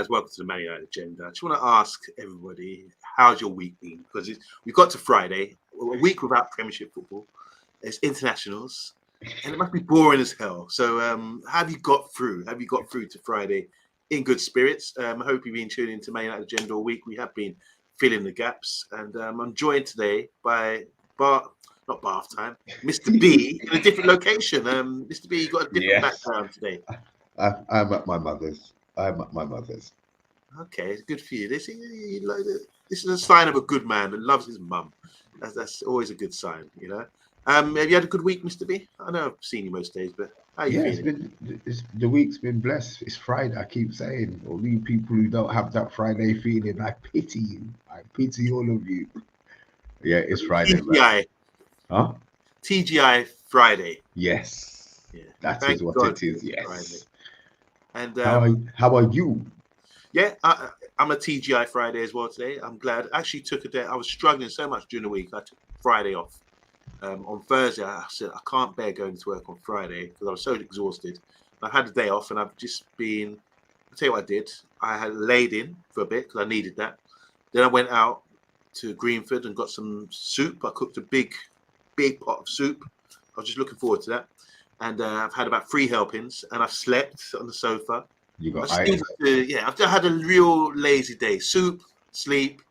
guys, welcome to the Man United Agenda. I just want to ask everybody, how's your week been? Because we've got to Friday, a week without Premiership football. It's internationals, and it must be boring as hell. So, have you got through? Have you got through to Friday in good spirits? I hope you've been tuning into Man United Agenda all week. We have been filling the gaps, and I'm joined today by not Bath Time, Mr. B in a different location. Mr. B, you got a different background today. I'm at my mother's. Okay, it's good for you. This is a sign of a good man that loves his mum. That's always a good sign, you know. Have you had a good week, Mr. B? I know I've seen you most days, but how are you feeling? The week's been blessed. It's Friday. I keep saying, all you people who don't have that Friday feeling, I pity you. I pity all of you. Yeah, it's Friday, TGI. man. Huh? TGI Friday. Yes. Yeah. That is what it is. Yes. Friday. And how are you? Yeah, I'm a TGI Friday as well today. I'm glad. I actually took a day. I was struggling so much during the week. I took Friday off. On Thursday, I said I can't bear going to work on Friday because I was so exhausted. I had a day off, and I've just been. I'll tell you what I did. I had laid in for a bit because I needed that. Then I went out to Greenford and got some soup. I cooked a big pot of soup. I was just looking forward to that. And I've had about 3 helpings, and I've slept on the sofa. You got I've had a real lazy day. Soup, sleep,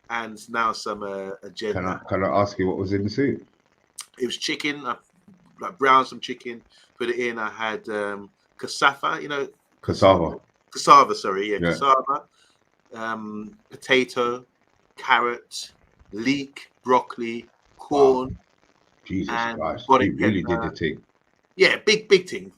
and now some agenda. Can I ask you what was in the soup? It was chicken. I browned some chicken, put it in. I had cassava, Cassava, sorry, cassava, potato, carrot, leek, broccoli, corn. Wow. Jesus Christ, you really did the thing. Yeah, big thing.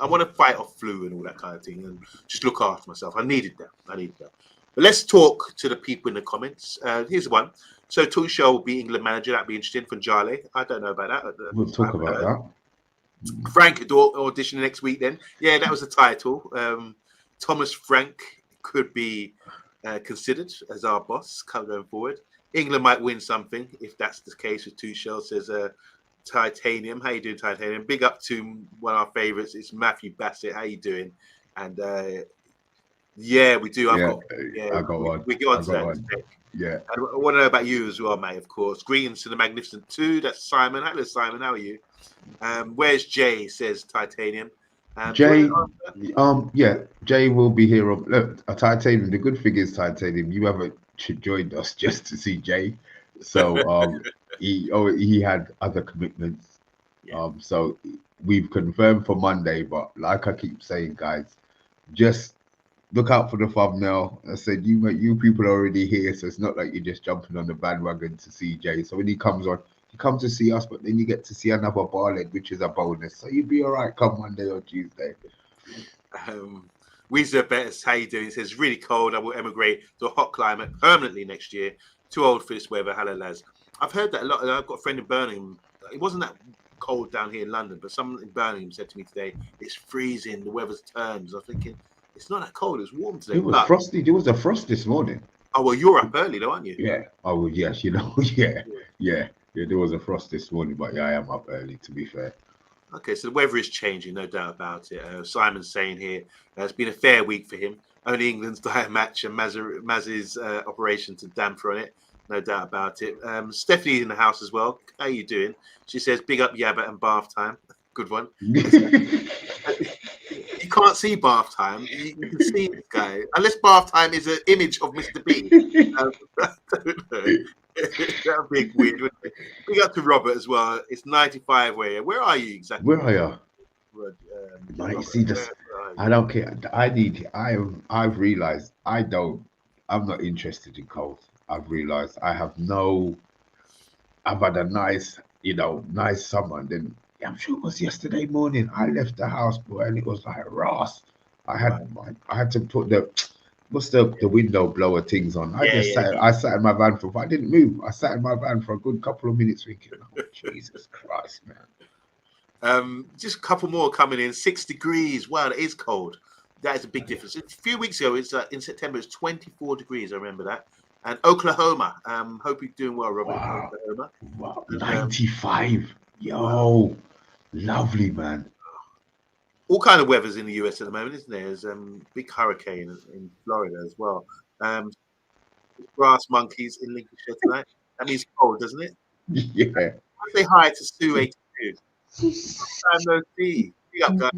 I want to fight off flu and all that kind of thing and just look after myself. I needed that. But let's talk to the people in the comments. Here's one. So Tuchel will be England manager. That'd be interesting from Jale. I don't know about that. We'll talk about that. Frank auditioning next week then. Yeah, that was the title. Thomas Frank could be considered as our boss going forward. England might win something if that's the case with Tuchel, says Titanium. How you doing, Titanium? Big up to one of our favourites. It's Matthew Bassett. How you doing? And yeah, we do. I got one. We get on to that today. Yeah. And I want to know about you as well, mate, of course. Greetings to the Magnificent 2. That's Simon. Hello, Simon. How are you? Where's Jay, says Titanium. Jay, Jay will be here. Look, Titanium, the good thing is, Titanium, you haven't joined us just to see Jay. So he had other commitments. Yeah. So we've confirmed for Monday, but like I keep saying, guys, just look out for the thumbnail. I said you people are already here, so it's not like you're just jumping on the bandwagon to see Jay. So when he comes on, he comes to see us, but then you get to see another barleg, which is a bonus. So you'll be all right come Monday or Tuesday. Weezer Bettis, how you doing? It says really cold. I will emigrate to a hot climate permanently next year. Too old for this weather. Hello, lads. I've heard that a lot. I've got a friend in Birmingham. It wasn't that cold down here in London, but someone in Birmingham said to me today, it's freezing. The weather's turned. I was thinking, it's not that cold. It's warm today. It was frosty. There was a frost this morning. Oh, well, you're up early, though, aren't you? Yeah. Oh, well, yes. Yeah. There was a frost this morning, but yeah, I am up early, to be fair. Okay, so the weather is changing, no doubt about it. Simon's saying here, it's been a fair week for him. Only England's dire match and Maz's operation to damper on it. No doubt about it. Stephanie's in the house as well. How are you doing? She says, big up Yabba and bath time. Good one. You can't see bath time. You can see this guy. Unless bath time is an image of Mr. B. I don't know. That would be weird, wouldn't it? Big up to Robert as well. It's 95 where are you exactly? Where are you? You see this? I don't care. I've realized I'm not interested in cold. I've realized I've had a nice summer, and then I'm sure it was yesterday morning I left the house, boy, and it was like Ross. I had to put the window blower things on. I sat in my van I didn't move. I sat in my van for a good couple of minutes thinking, oh, Jesus Christ, man. Just a couple more coming in. 6 degrees. Wow, it is cold. That is a big difference. A few weeks ago, it's in September, it's 24 degrees. I remember that. And Oklahoma. Hope you're doing well, Robert. Wow. Oklahoma. Wow. 95. Yo, lovely, man. all kind of weathers in the US at the moment, isn't there? There's big hurricane in Florida as well. Grass monkeys in Lincolnshire tonight. That means cold, doesn't it? Yeah. I say hi to Sue 82. Time no see. Big up, guys.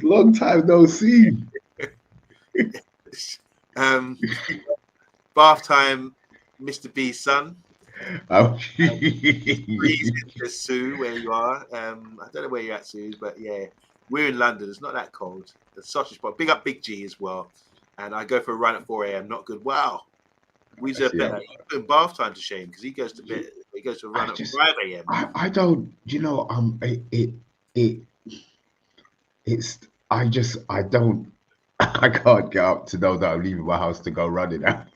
Long time no see. Bath time, Mr. B's son. Oh. Freezing to Sue where you are. I don't know where you're at, Sue, but yeah, we're in London. It's not that cold. The sausage spot. Big up Big G as well. And I go for a run at 4 a.m. Not good. Wow. We deserve better. You put in bath time to shame because he goes to bed. He goes to a run at 5 a.m. I don't. You know. I don't. I can't get up to know that I'm leaving my house to go running now.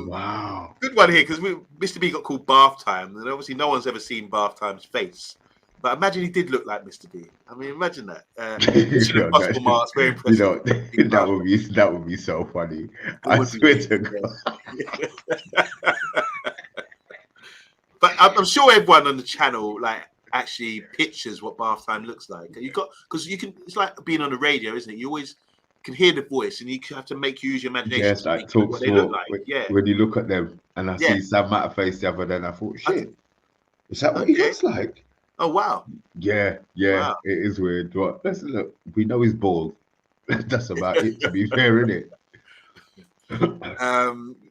Wow. Good one here because Mr. B got called Bath Time, and obviously no one's ever seen Bath Time's face. But imagine he did look like Mr. B. I mean, imagine that. Impossible Marks, very impressive. That would be so funny. I swear to God. But I'm sure everyone on the channel actually pictures what Bath Time looks like. Because you can. It's like being on the radio, isn't it? You always can hear the voice, and you have to use your imagination. Yes, like talk what they look like. When you look at them, and I see Sam Matterface the other day, and I thought, shit, is that what he looks like? Oh wow. Yeah, wow. It is weird. But let's look. We know he's bald. That's about it. To be fair, isn't it?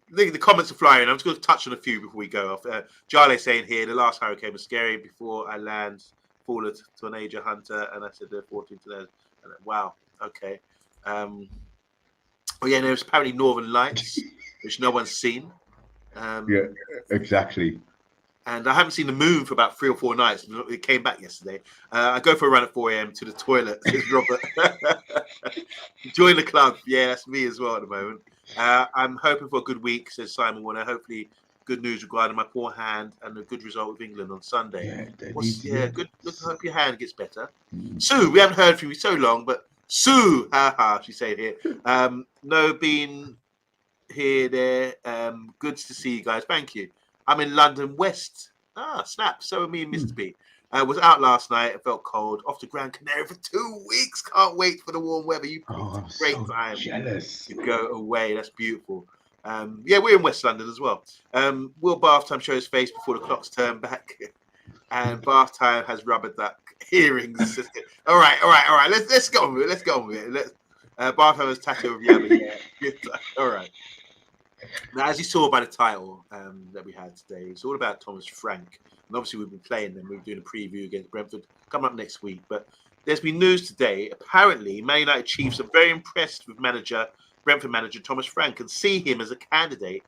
The comments are flying. I'm just going to touch on a few before we go off. Jale saying here, the last hurricane was scary. Before I land, fall a tornado hunter, and I said they're 14 to those. Wow. Okay. There's apparently Northern Lights, which no one's seen. Yeah, exactly. And I haven't seen the moon for about 3 or 4 nights. It came back yesterday. I go for a run at 4 a.m. to the toilet, says Robert. Join the club. Yeah, that's me as well at the moment. I'm hoping for a good week, says Simon Warner. Hopefully, good news regarding my poor hand and a good result with England on Sunday. Good. Look, I hope your hand gets better. Sue, we haven't heard from you so long, but Sue, haha, she said here. No being here, there. Good to see you guys. Thank you. I'm in London West. Snap. So are me and Mr. B. Was out last night. It felt cold. Off to Gran Canaria for 2 weeks. Can't wait for the warm weather. Great time. Jealous. To go away. That's beautiful. We're in West London as well. Will Bath Time show his face before the clocks turn back? And Bath Time has rubber duck earrings. All right. Let's go on with it. Bath Time has tattoo of Yabba. Yeah. All right. Now, as you saw by the title that we had today, it's all about Thomas Frank. And obviously, we've been playing them. We're doing a preview against Brentford coming up next week. But there's been news today. Apparently, Man United Chiefs are very impressed with Brentford manager Thomas Frank and see him as a candidate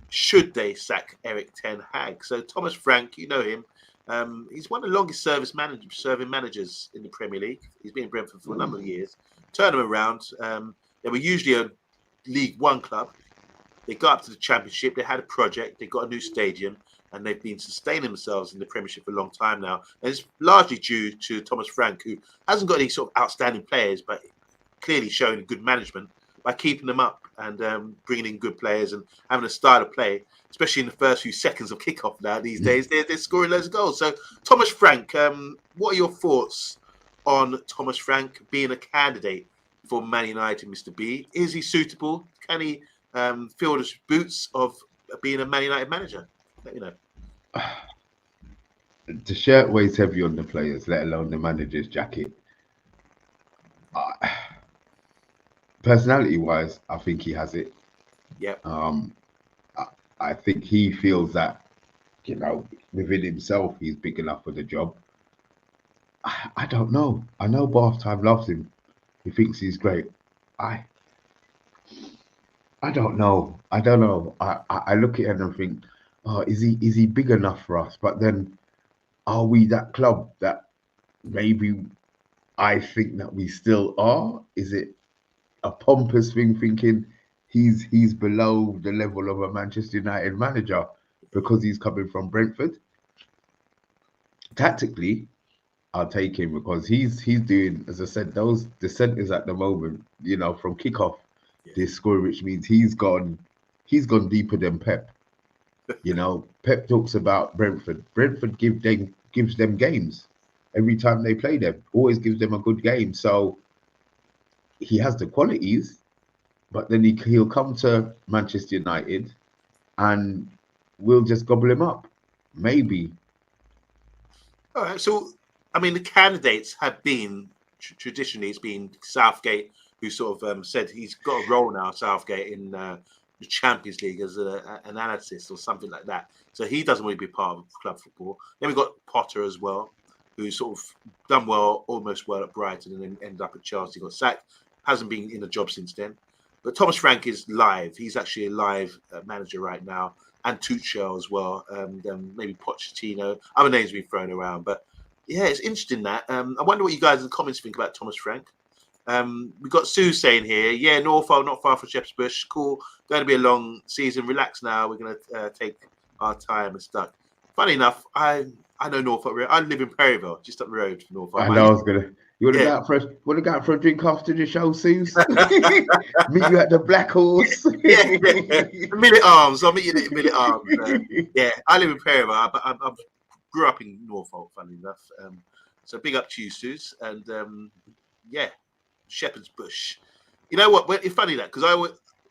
should they sack Eric Ten Hag. So Thomas Frank, you know him. He's one of the longest serving managers in the Premier League. He's been in Brentford for a number of years. Turn them around. They were usually a League One club. They got up to the Championship. They had a project. They got a new stadium, and they've been sustaining themselves in the Premiership for a long time now. And it's largely due to Thomas Frank, who hasn't got any sort of outstanding players, but clearly showing good management by keeping them up and bringing in good players and having a style of play, especially in the first few seconds of kickoff now these days. They're scoring loads of goals. So, Thomas Frank, what are your thoughts on Thomas Frank being a candidate for Man United, Mr. B? Is he suitable? Can he fill the boots of being a Man United manager? Let me know. The shirt weighs heavy on the players, let alone the manager's jacket. Personality-wise, I think he has it. Yeah. I think he feels that, within himself, he's big enough for the job. I don't know. I know Bath Time loves him. He thinks he's great. I don't know. I look at him and think, is he big enough for us? But then, are we that club that maybe I think that we still are? Is it a pompous thing thinking he's below the level of a Manchester United manager because he's coming from Brentford? Tactically, I'll take him because he's doing, as I said, the centres at the moment, from kickoff, they're scoring, which means he's gone deeper than Pep. You know, Pep talks about Brentford. Brentford gives them games every time they play them. Always gives them a good game. So he has the qualities, but then he'll come to Manchester United and we'll just gobble him up. Maybe. All right. So, I mean, the candidates have been traditionally it's been Southgate, who sort of said he's got a role now, Southgate, in the Champions League as an analyst or something like that. So he doesn't want to be part of club football. Then we've got Potter as well, who sort of done well, almost well at Brighton, and then ended up at Chelsea. Got sacked, hasn't been in a job since then. But Thomas Frank is live. He's actually a live manager right now, and Tuchel as well. Maybe Pochettino. Other names being thrown around, but yeah, it's interesting that. I wonder what you guys in the comments think about Thomas Frank. We've got Sue saying here, yeah, Norfolk, not far from Shepherd's Bush. Cool. Going to be a long season. Relax now. We're going to take our time and stuff. Funny enough, I know Norfolk. I live in Perryville, just up the road from Norfolk. I know I was gonna. You want to go out for a drink after the show, Suze? Meet you at the Black Horse. yeah. Millet Arms. I'll meet you at Millet Arms. Yeah, I live in Perryville, but I grew up in Norfolk, funny enough. So big up to you, Suze. And yeah, Shepherd's Bush. You know what? It's funny that because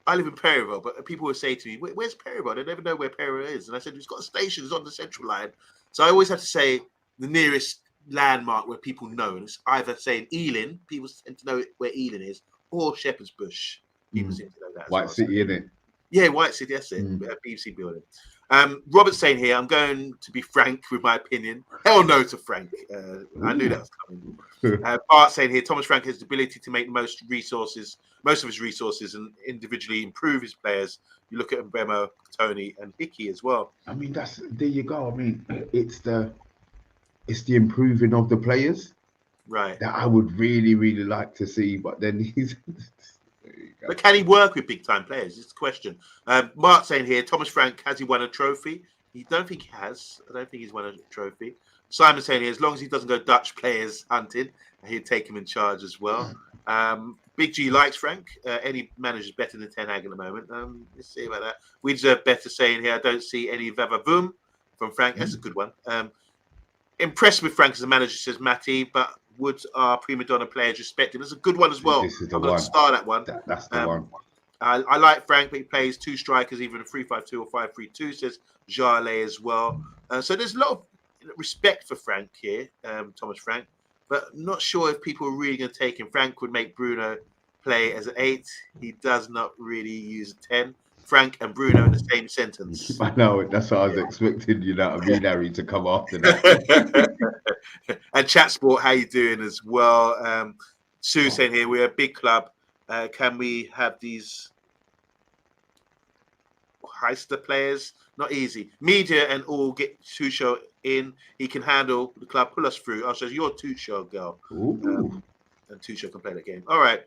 I live in Perryville, but people would say to me, "Where's Perryville?" They never know where Perryville is, and I said, "It's got a station. It's on the Central Line." So I always have to say the nearest landmark where people know, and it's either saying Ealing, people tend to know where Ealing is, or Shepherd's Bush. People seem to know that. White City, isn't it? Yeah, White City. That's it. BBC building. Robert's saying here, I'm going to be frank with my opinion. Hell no to Frank. I knew that was coming. Bart saying here, Thomas Frank has the ability to make most of his resources, and individually improve his players. You look at Mbemo, Tony, and Hickey as well. I mean, there you go. I mean, it's the improving of the players, right? That I would really, really like to see. But then he's. But can he work with big time players? It's the question. Mark saying here, Thomas Frank, has he won a trophy? He don't think he has. I don't think he's won a trophy. Simon saying here, as long as he doesn't go Dutch players hunting, he'd take him in charge as well. Big G likes Frank. Any manager's better than Ten Hag at the moment. Let's see about that. We deserve better saying here, I don't see any Vavavoom from Frank. That's a good one. Impressed with Frank as a manager, says Matty, but would our prima donna players respect him? That's a good one as well. This is the I'm going to start that one. That's the one. I like Frank, but he plays two strikers, either in a 3-5-2 or 5-3-2, says Jarley as well. So there's a lot of respect for Frank here, Thomas Frank, but not sure if people are really going to take him. Frank would make Bruno play as an 8. He does not really use a 10. Frank and Bruno in the same sentence. I know, that's what I was expecting, Harry, to come after that. And Chat Sport, how you doing as well? Sue saying here, we're a big club. Can we have these heister players? Not easy. Media and all get Tuchel in. He can handle the club. Pull us through. Oh, so you're Tuchel, girl. And Tuchel can play that game. All right.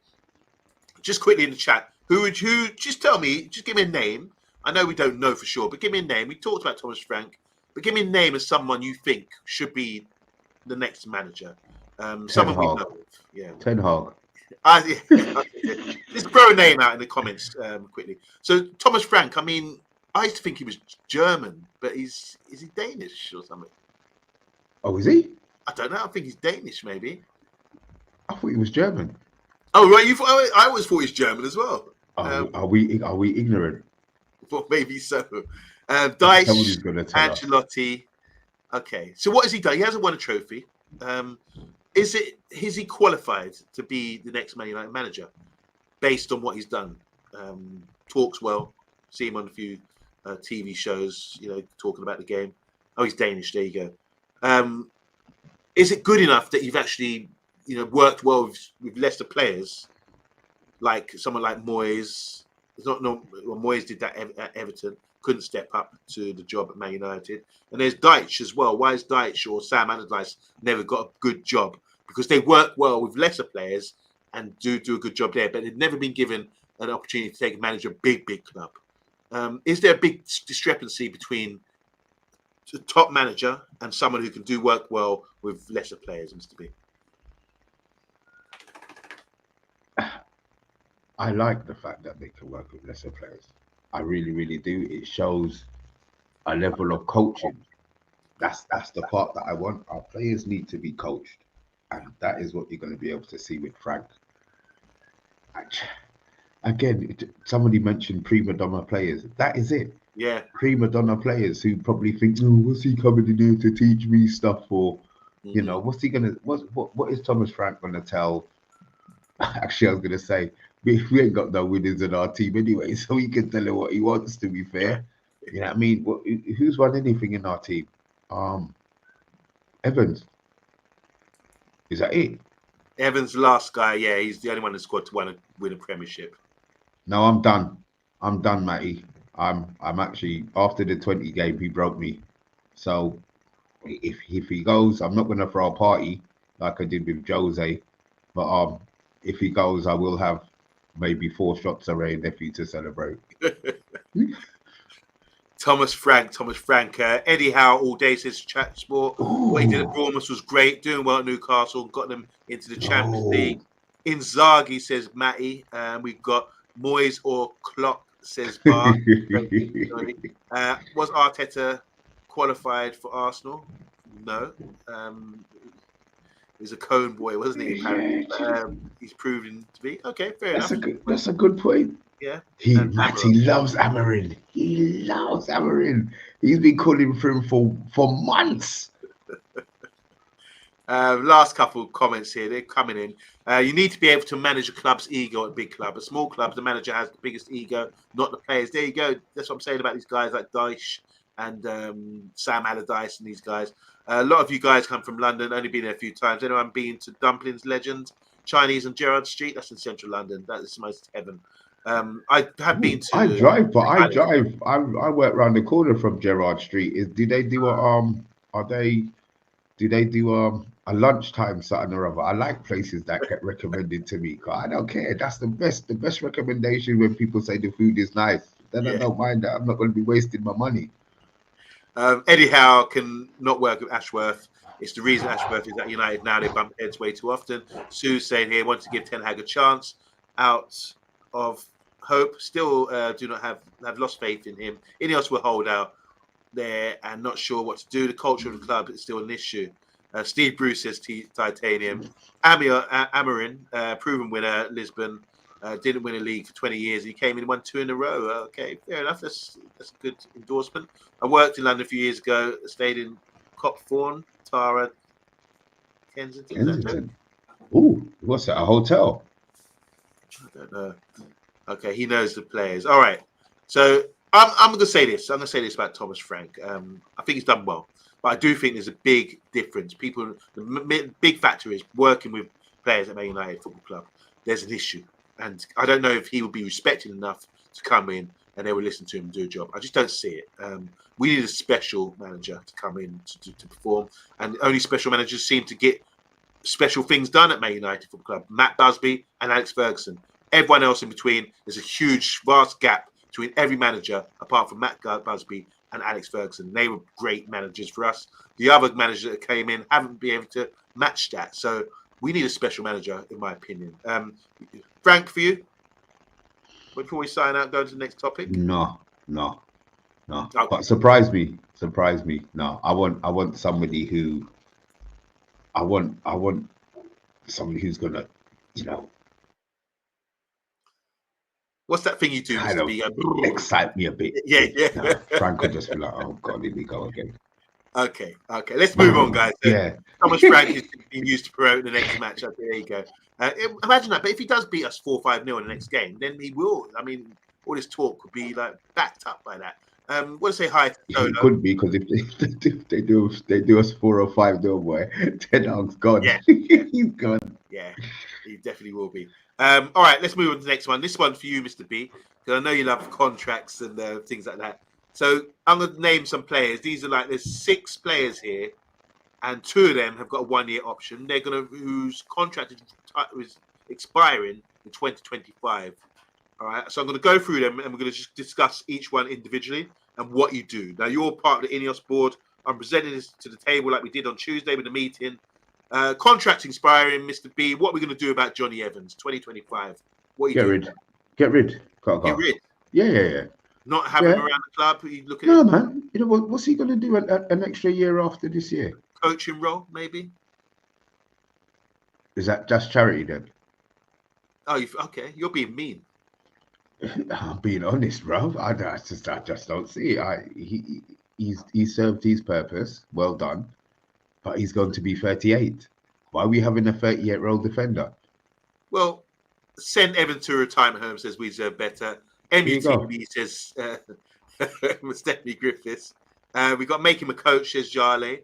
Just quickly in the chat. Who just tell me, just give me a name. I know we don't know for sure, but give me a name. We talked about Thomas Frank, but give me a name of someone you think should be the next manager. Someone we know. Yeah. Ten Hag. Just throw a name out in the comments quickly. So Thomas Frank, I mean, I used to think he was German, but is he Danish or something? Oh, is he? I don't know. I think he's Danish, maybe. I thought he was German. Oh, right. I always thought he's German as well. Are we ignorant? Well, maybe so. Dyche, Ancelotti. Okay. So what has he done? He hasn't won a trophy. Is he qualified to be the next Man United manager based on what he's done? Talks well. See him on a few TV shows, talking about the game. Oh, he's Danish. There you go. Is it good enough that you've actually, worked well with Leicester players, like someone like Moyes? Moyes did that at Everton. Couldn't step up to the job at Man United. And there's Dyche as well. Why is Dyche or Sam Allardyce never got a good job? Because they work well with lesser players and do a good job there, but they've never been given an opportunity to take a manager a big club. Is there a big discrepancy between a top manager and someone who can do work well with lesser players, Mr. B? I like the fact that they can work with lesser players. I really, really do. It shows a level of coaching. That's the part that I want. Our players need to be coached, and that is what you're going to be able to see with Frank. Again, somebody mentioned prima donna players. That is it. Yeah. Prima donna players who probably think, oh, what's he coming in here to teach me stuff for? You know, what's he gonna? What is Thomas Frank gonna tell? Actually, I was gonna say we ain't got no winners in our team anyway, so he can tell him what he wants. To be fair, you know what I mean. Who's won anything in our team? Evans. Is that it? Evans, the last guy. Yeah, he's the only one that's got to win a premiership. No, I'm done. I'm done, Matty. I'm actually after the 20 game. He broke me. So if he goes, I'm not gonna throw a party like I did with Jose. But if he goes, I will have maybe 4 shots of Ray Nephew to celebrate. Thomas Frank. Eddie Howe all day says chat sport. What he did at Bournemouth was great. Doing well at Newcastle, got them into the Champions League. Inzaghi says Matty. We've got Moyes or Klopp says Bar. Was Arteta qualified for Arsenal? No. He was a cone boy, wasn't he? Apparently, he's proven to be. Okay, fair enough. That's a good point. Yeah. Matty loves Amarin. He loves Amarin. He's been calling for him for months. Last couple of comments here. They're coming in. You need to be able to manage a club's ego at a big club. A small club, the manager has the biggest ego, not the players. There you go. That's what I'm saying about these guys like Dyche and Sam Allardyce and these guys. A lot of you guys come from London, only been there a few times. Anyone been to Dumplings Legend, Chinese and Gerrard Street? That's in central London. That is most heaven. I have been to. I drive, but I drive. I work around the corner from Gerrard Street. Do they do a lunchtime something or other? I like places that get recommended to me. I don't care. That's the best recommendation when people say the food is nice. Then I don't mind that. I'm not going to be wasting my money. Eddie Howe can not work with Ashworth. It's the reason Ashworth is at United now. They bump heads way too often. Sue's saying here, want to give Ten Hag a chance. Out of hope. Still do not have lost faith in him. Ineos will hold out there and not sure what to do. The culture of the club is still an issue. Steve Bruce says titanium. Amarin, proven winner, Lisbon. Didn't win a league for 20 years. He came in and won 2 in a row. Okay, fair enough. That's a good endorsement. I worked in London a few years ago. Stayed in Copthorne, Tara, Kensington. Ooh, what's that? A hotel? I don't know. Okay, he knows the players. All right. So I'm going to say this. I'm going to say this about Thomas Frank. I think he's done well, but I do think there's a big difference. The big factor is working with players at Man United Football Club. There's an issue. And I don't know if he would be respected enough to come in and they would listen to him and do a job. I just don't see it. We need a special manager to come in to perform. And only special managers seem to get special things done at Man United Football Club. Matt Busby and Alex Ferguson. Everyone else in between, there's a huge, vast gap between every manager apart from Matt Busby and Alex Ferguson. They were great managers for us. The other managers that came in haven't been able to match that. So we need a special manager, in my opinion. Frank, for you, before we sign out, go to the next topic. No. Okay. But surprise me. No, I want somebody who. I want somebody who's gonna, What's that thing you do, Mr. B? Excite me a bit. Yeah. No, Frank would just be like, oh God, here we go again. Okay. Let's move on, guys. Thomas Frank is being used to promote the next match. Okay, there you go. Imagine that. But if he does beat us 4-5-0 in the next game, then he will. I mean, all this talk could be like backed up by that. Want to say hi to Solo. It could be, because if they do us 4 or 5-0, boy, Ten Hag's gone. Yeah. He's gone. Yeah, he definitely will be. All right, let's move on to the next one. This one for you, Mr. B, because I know you love contracts and things like that. So I'm going to name some players. These are there's 6 players here, and 2 of them have got a 1-year option. They're whose contract is expiring in 2025. All right, so I'm going to go through them and we're going to just discuss each one individually and what you do. Now, you're part of the Ineos board. I'm presenting this to the table like we did on Tuesday with the meeting. Contract expiring, Mr. B. What are we going to do about Johnny Evans, 2025? What are you doing? Get rid. Get rid? Yeah. Not having him around the club. You look at No, man. You know what? What's he going to do an extra year after this year? coaching role, maybe. Is that just charity then? Oh, okay. You're being mean. I'm being honest, bro. I just don't see it. He served his purpose. Well done. But he's going to be 38. Why are we having a 38-year-old defender? Well, send Evan to a retirement home, says we deserve better. MUTV says Stephanie Griffiths. We got make him a coach, says Jale.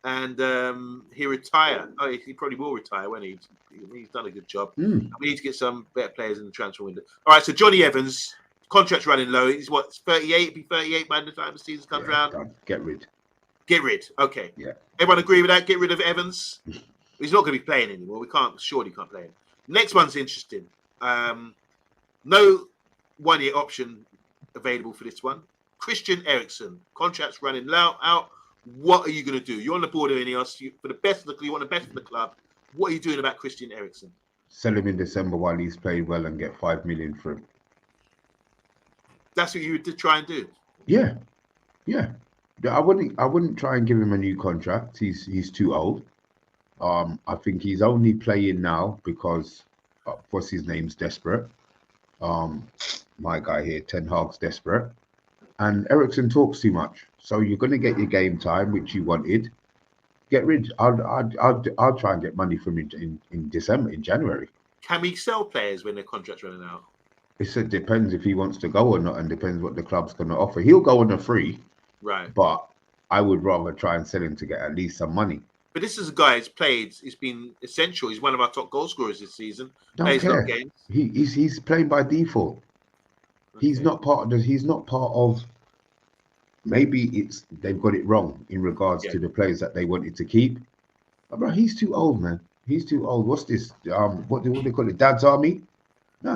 And he retire. Oh, he probably will retire when he's done a good job. We need to get some better players in the transfer window. All right, so Johnny Evans, contract's running low. He's what, 38? He'll be 38 by the time the season comes around. Done. Get rid. Okay. Yeah. Everyone agree with that? Get rid of Evans. He's not going to be playing anymore. Surely can't play him. Next one's interesting. No one-year option available for this one. Christian Eriksen, contract's running low out. What are you going to do? You're on the board of Ineos. For the best of the club, you want the best of the club. What are you doing about Christian Eriksen? Sell him in December while he's playing well and get 5 million for him. That's what you would try and do. Yeah. I wouldn't try and give him a new contract. He's too old. I think he's only playing now because what's his name's desperate. My guy here, Ten Hag's desperate. And Eriksen talks too much. So you're going to get your game time, which you wanted. Get rid. I'll try and get money from him in December, in January. Can we sell players when their contract's running out? It depends if he wants to go or not, and depends what the club's going to offer. He'll go on a free, right? But I would rather try and sell him to get at least some money. But this is a guy who's played. He's been essential. He's one of our top goal scorers this season. Don't care. Games. He's playing by default. Okay. He's not part of. Maybe they've got it wrong in regards to the players that they wanted to keep. But bro, he's too old, man. He's too old. What's this? What do they call it? Dad's army? No.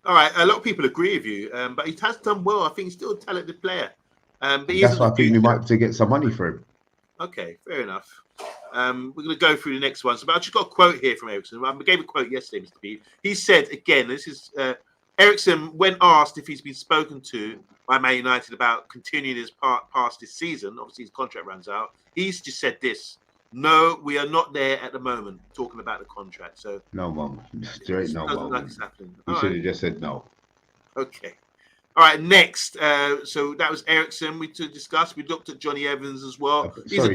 All right, a lot of people agree with you, but he has done well. I think he's still a talented player. But that's why I think we might have to get some money for him. Okay, fair enough. We're going to go through the next ones. But I just got a quote here from Eriksen. I gave a quote yesterday, Mr. B. He said, again, this is Eriksen, when asked if he's been spoken to by Man United about continuing his part past this season, obviously his contract runs out, he's just said this: no, we are not there at the moment, talking about the contract. So no moment. Straight no moment. Like it's happening. You should have just said no. Okay. All right, next. So that was Eriksen we discussed. We looked at Johnny Evans as well. Sorry,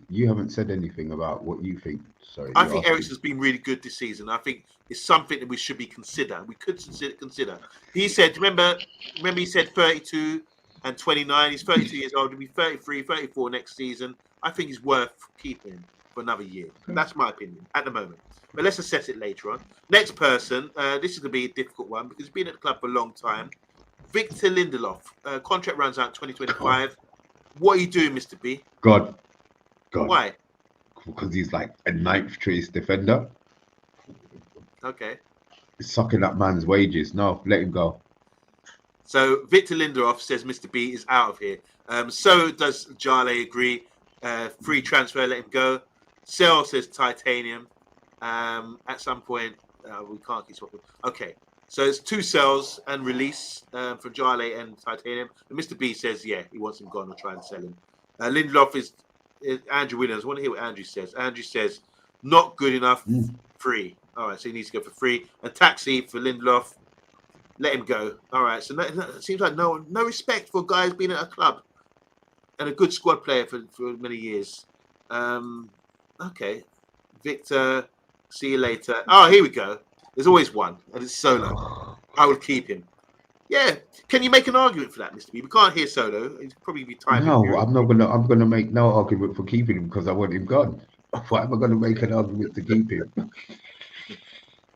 you haven't said anything about what you think. Sorry. I think Eriksen's been really good this season. I think it's something that we should be consider. We could consider. He said, remember he said 32 and 29. He's 32 years old. He'll be 33, 34 next season. I think he's worth keeping for another year. That's my opinion at the moment. But let's assess it later on. Next person, this is going to be a difficult one because he's been at the club for a long time. Victor Lindelof, contract runs out 2025. What are you doing, Mr. B? God. Why? Because he's like a 9th choice defender. Okay. He's sucking up man's wages. No, let him go. So Victor Lindelof says Mr. B is out of here. So does Jale agree. Free transfer, let him go. Sell says titanium. At some point, we can't keep swapping. Okay, so it's 2 sells and release from Jale and titanium. And Mr. B says, yeah, he wants him gone. I'll try and sell him. Lindelof is Andrew Williams. I want to hear what Andrew says. Andrew says, not good enough, free. All right, so he needs to go for free. And taxi for Lindelof, let him go. All right, so it seems like no respect for guys being at a club and a good squad player for many years. Okay, Victor, see you later. Oh, here we go. There's always one, and it's Solo. I will keep him. Yeah, can you make an argument for that, Mr. B? We can't hear Solo. He'd probably be tired. No, I'm gonna make no argument for keeping him because I want him gone. Why am I gonna make an argument to keep him?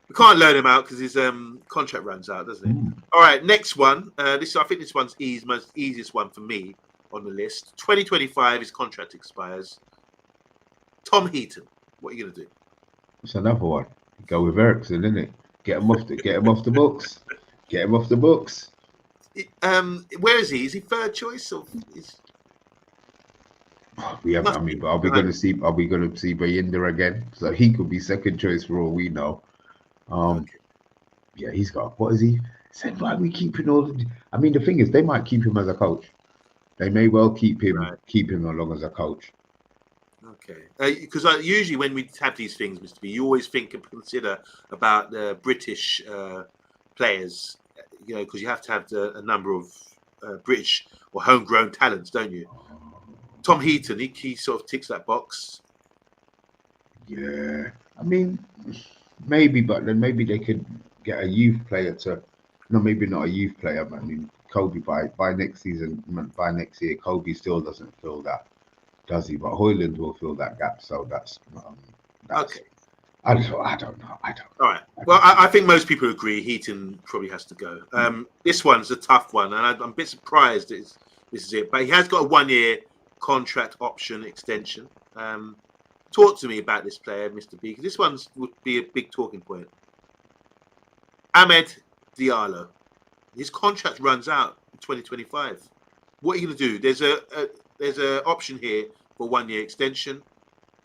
We can't loan him out because his contract runs out, doesn't it? All right, next one. I think this one's most easiest one for me on the list. 2025, his contract expires. Tom Heaton, what are you gonna do? It's another one. Go with Eriksen, isn't it? Get him off the books. Get him off the books. Where is he? Is he third choice or is... We have. I mean, but are we going to see Bayinda again? So he could be second choice for all we know. Okay. Yeah, he's got, what is he? said, why are we keeping all the... I mean, the thing is, they might keep him as a coach. They may well keep him along as a coach. Okay, because usually when we have these things, Mr. B, you always think and consider about the British players, because you have to have a number of British or homegrown talents, don't you? Tom Heaton, he sort of ticks that box. Yeah, I mean, maybe, but then maybe they could get a youth player to... No, maybe not a youth player, but I mean, Kobie by next season, by next year, Kobie still doesn't fill that, does he? But Hoyland will fill that gap. So that's Okay. I don't know. All right. Well, I think most people agree Heaton probably has to go. This one's a tough one, and I'm a bit surprised this is it. But he has got a 1-year contract option extension. Talk to me about this player, Mr. B, because this one would be a big talking point. Ahmed Diallo. His contract runs out in 2025. What are you going to do? There's a option here for 1-year extension.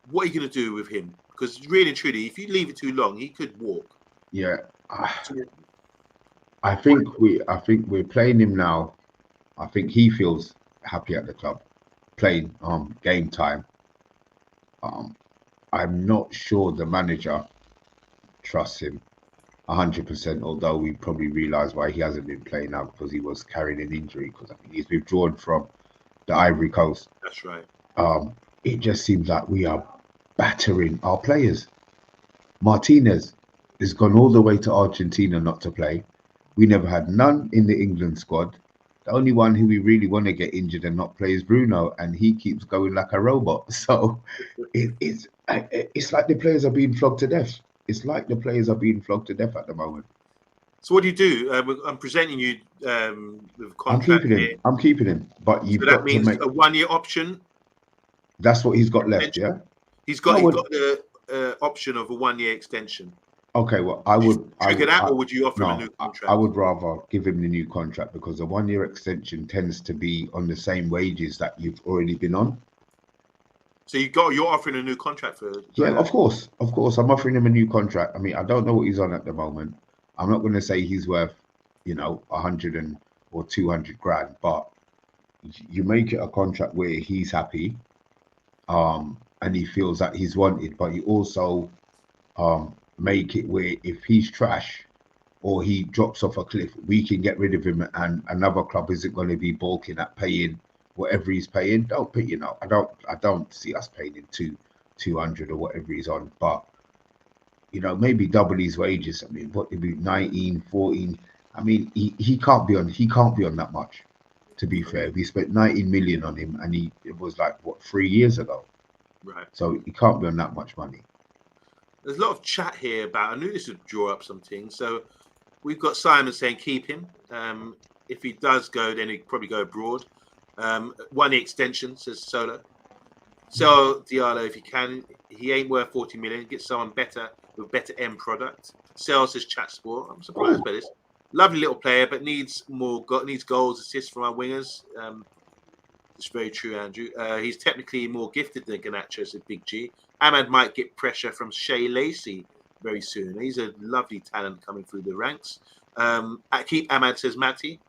What are you going to do with him? Because really and truly, if you leave it too long, he could walk. Yeah, I think we're playing him now. I think he feels happy at the club, playing game time. I'm not sure the manager trusts him 100%. Although we probably realise why he hasn't been playing now, because he was carrying an injury. Because I mean, he's withdrawn from the Ivory Coast. That's right. It just seems like we are battering our players. Martinez has gone all the way to Argentina not to play. We never had none in the England squad. The only one who we really want to get injured and not play is Bruno, and he keeps going like a robot. So it's like the players are being flogged to death. It's like the players are being flogged to death at the moment. So what do you do? I'm presenting you with a contract. I'm keeping him. But you've got means to make a 1-year option. That's what he's got left, yeah. He's got the option of a 1-year extension. Okay, well, I would trigger that, or would you offer him a new contract? I would rather give him the new contract, because a 1-year extension tends to be on the same wages that you've already been on. So you're offering a new contract for? Yeah, of course. I'm offering him a new contract. I mean, I don't know what he's on at the moment. I'm not going to say he's worth, 100 or 200 grand, but you make it a contract where he's happy, and he feels that he's wanted, but you also make it where if he's trash or he drops off a cliff, we can get rid of him, and another club isn't going to be balking at paying whatever he's paying. I don't see us paying him 200 or whatever he's on, but maybe double his wages. I mean, what would be 19, 14? I mean, he can't be on that much. To be fair, we spent 19 million on him, and it was like 3 years ago. Right. So he can't be on that much money. There's a lot of chat here about. I knew this would draw up something. So we've got Simon saying keep him. If he does go, then he'd probably go abroad. 1-year extension, says Solo. Sell Diallo if you can. He ain't worth 40 million. Get someone better with better end product. Sell, says Chat Sport. I'm surprised by this. Lovely little player, but needs goals, assists from our wingers. It's very true, Andrew. He's technically more gifted than Garnacho, said Big G. Ahmad might get pressure from Shea Lacey very soon. He's a lovely talent coming through the ranks. Keep Ahmad, says Matty.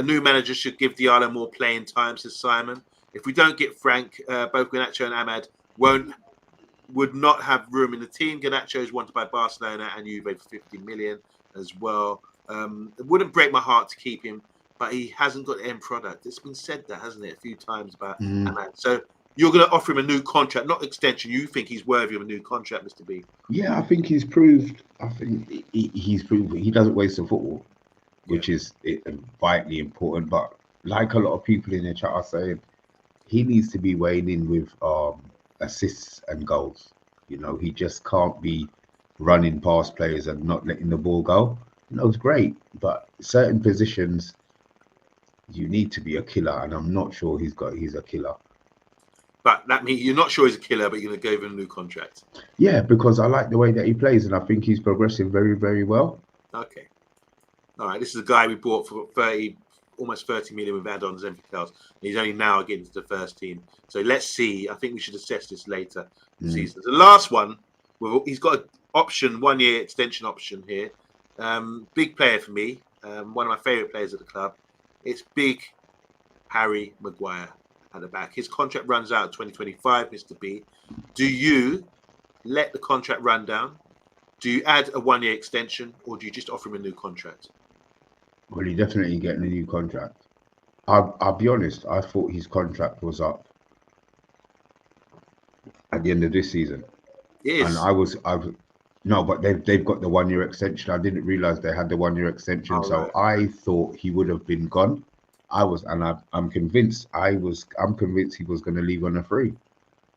New manager should give Diallo more playing time, says Simon. If we don't get Frank, both Garnacho and Ahmad would not have room in the team. Garnacho is wanted by Barcelona and Juve for 50 million as well. It wouldn't break my heart to keep him, but he hasn't got the end product. It's been said that, hasn't it, a few times about Ahmad. So you're going to offer him a new contract, not extension. You think he's worthy of a new contract, Mr. B? Yeah, I think he's proved. I think he's proved he doesn't waste the football, which is vitally important. But like a lot of people in the chat are saying, he needs to be weighing in with assists and goals. He just can't be running past players and not letting the ball go. It's great, but certain positions you need to be a killer, and I'm not sure he's a killer. But that means you're not sure he's a killer, but you're going to give him a new contract. Yeah, because I like the way that he plays, and I think he's progressing very, very well. Okay. All right. This is a guy we bought for almost 30 million with add-ons and everything else. He's only now getting to the first team. So let's see. I think we should assess this later in the season. The last one, he's got an option, 1-year extension option here. Big player for me. one of my favourite players at the club. It's big Harry Maguire at the back. His contract runs out in 2025, Mr. B. Do you let the contract run down? Do you add a 1-year extension, or do you just offer him a new contract? Well, he's definitely getting a new contract. I'll be honest, I thought his contract was up at the end of this season. It is. And no, but they've got the 1-year extension. I didn't realize they had the 1-year extension. So right. I thought he would have been gone. I'm convinced he was going to leave on a free.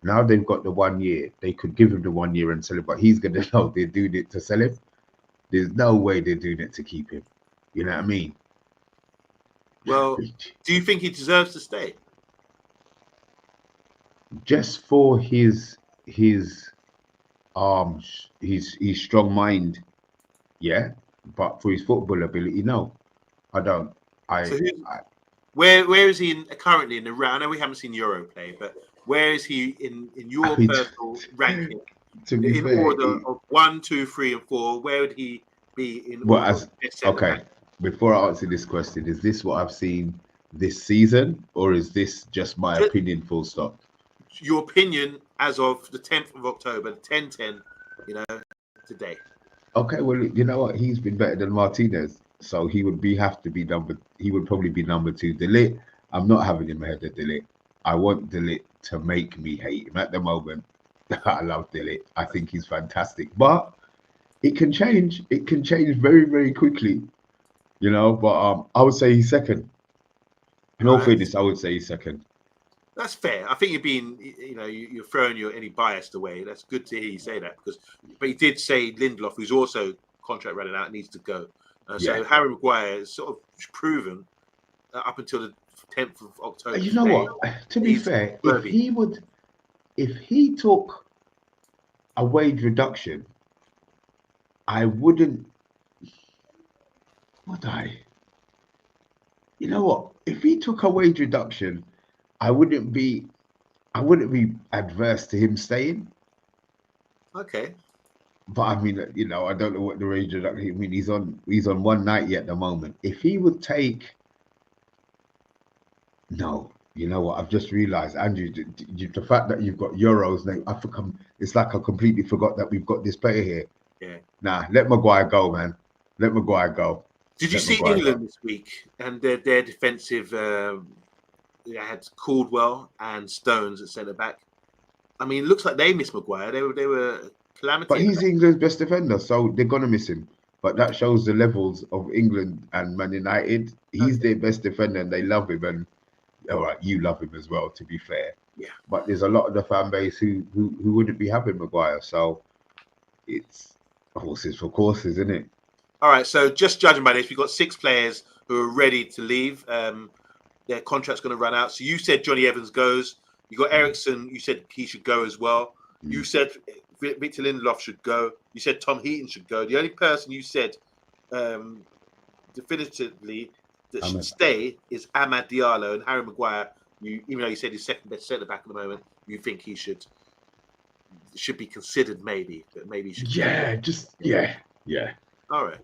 Now they've got the 1 year. They could give him the 1 year and sell him, but he's going to know they're doing it to sell him. There's no way they're doing it to keep him. You know what I mean? Well, do you think he deserves to stay? Just for his strong mind, yeah. But for his football ability, no, I don't. Where is he currently in the round? I know we haven't seen Euro play, but where is he in your personal ranking? In order of 1, 2, 3, and 4, where would he be in order? Okay, before I answer this question, is this what I've seen this season, or is this just my opinion? Full stop. Your opinion as of the 10th of October, 10/10, today. Okay, well, you know what? He's been better than Martinez, so he would probably be number 2. De Ligt, I'm not having him ahead of De Ligt. I want De Ligt to make me hate him at the moment. I love De Ligt. I think he's fantastic, but it can change. It can change very, very quickly, But I would say he's second. In all fairness, I would say he's second. That's fair. I think you're being, you're throwing any bias away. That's good to hear you say that but he did say Lindelof, who's also contract running out, needs to go. So Harry Maguire is sort of proven up until the 10th of October. You know what? To be fair, if he took a wage reduction, I wouldn't. Would I? You know what? If he took a wage reduction, I wouldn't be adverse to him staying. Okay. But I mean, I don't know what the wage reduction. I mean, he's on 190 at the moment. If he would take, no, you know what? I've just realised, Andrew, the fact that you've got Euros now, it's like I completely forgot that we've got this player here. Yeah. Nah, let Maguire go, man. Let Maguire go. Did you see England this week and their defensive? They had Caldwell and Stones at centre back. I mean, it looks like they missed Maguire. They were calamity. But he's England's best defender, so they're gonna miss him. But that shows the levels of England and Man United. He's their best defender, and they love him. And all right, you love him as well. To be fair, yeah. But there's a lot of the fan base who wouldn't be having Maguire. So it's horses for courses, isn't it? All right. So just judging by this, we've got 6 players who are ready to leave. Their contract's going to run out. So you said Johnny Evans goes. You got Ericsson. You said he should go as well. You said Victor Lindelof should go. You said Tom Heaton should go. The only person you said definitively that should stay is Amad Diallo, and Harry Maguire. Even though you said he's second best centre back at the moment, you think he should be considered maybe, but maybe he should. Yeah. All right.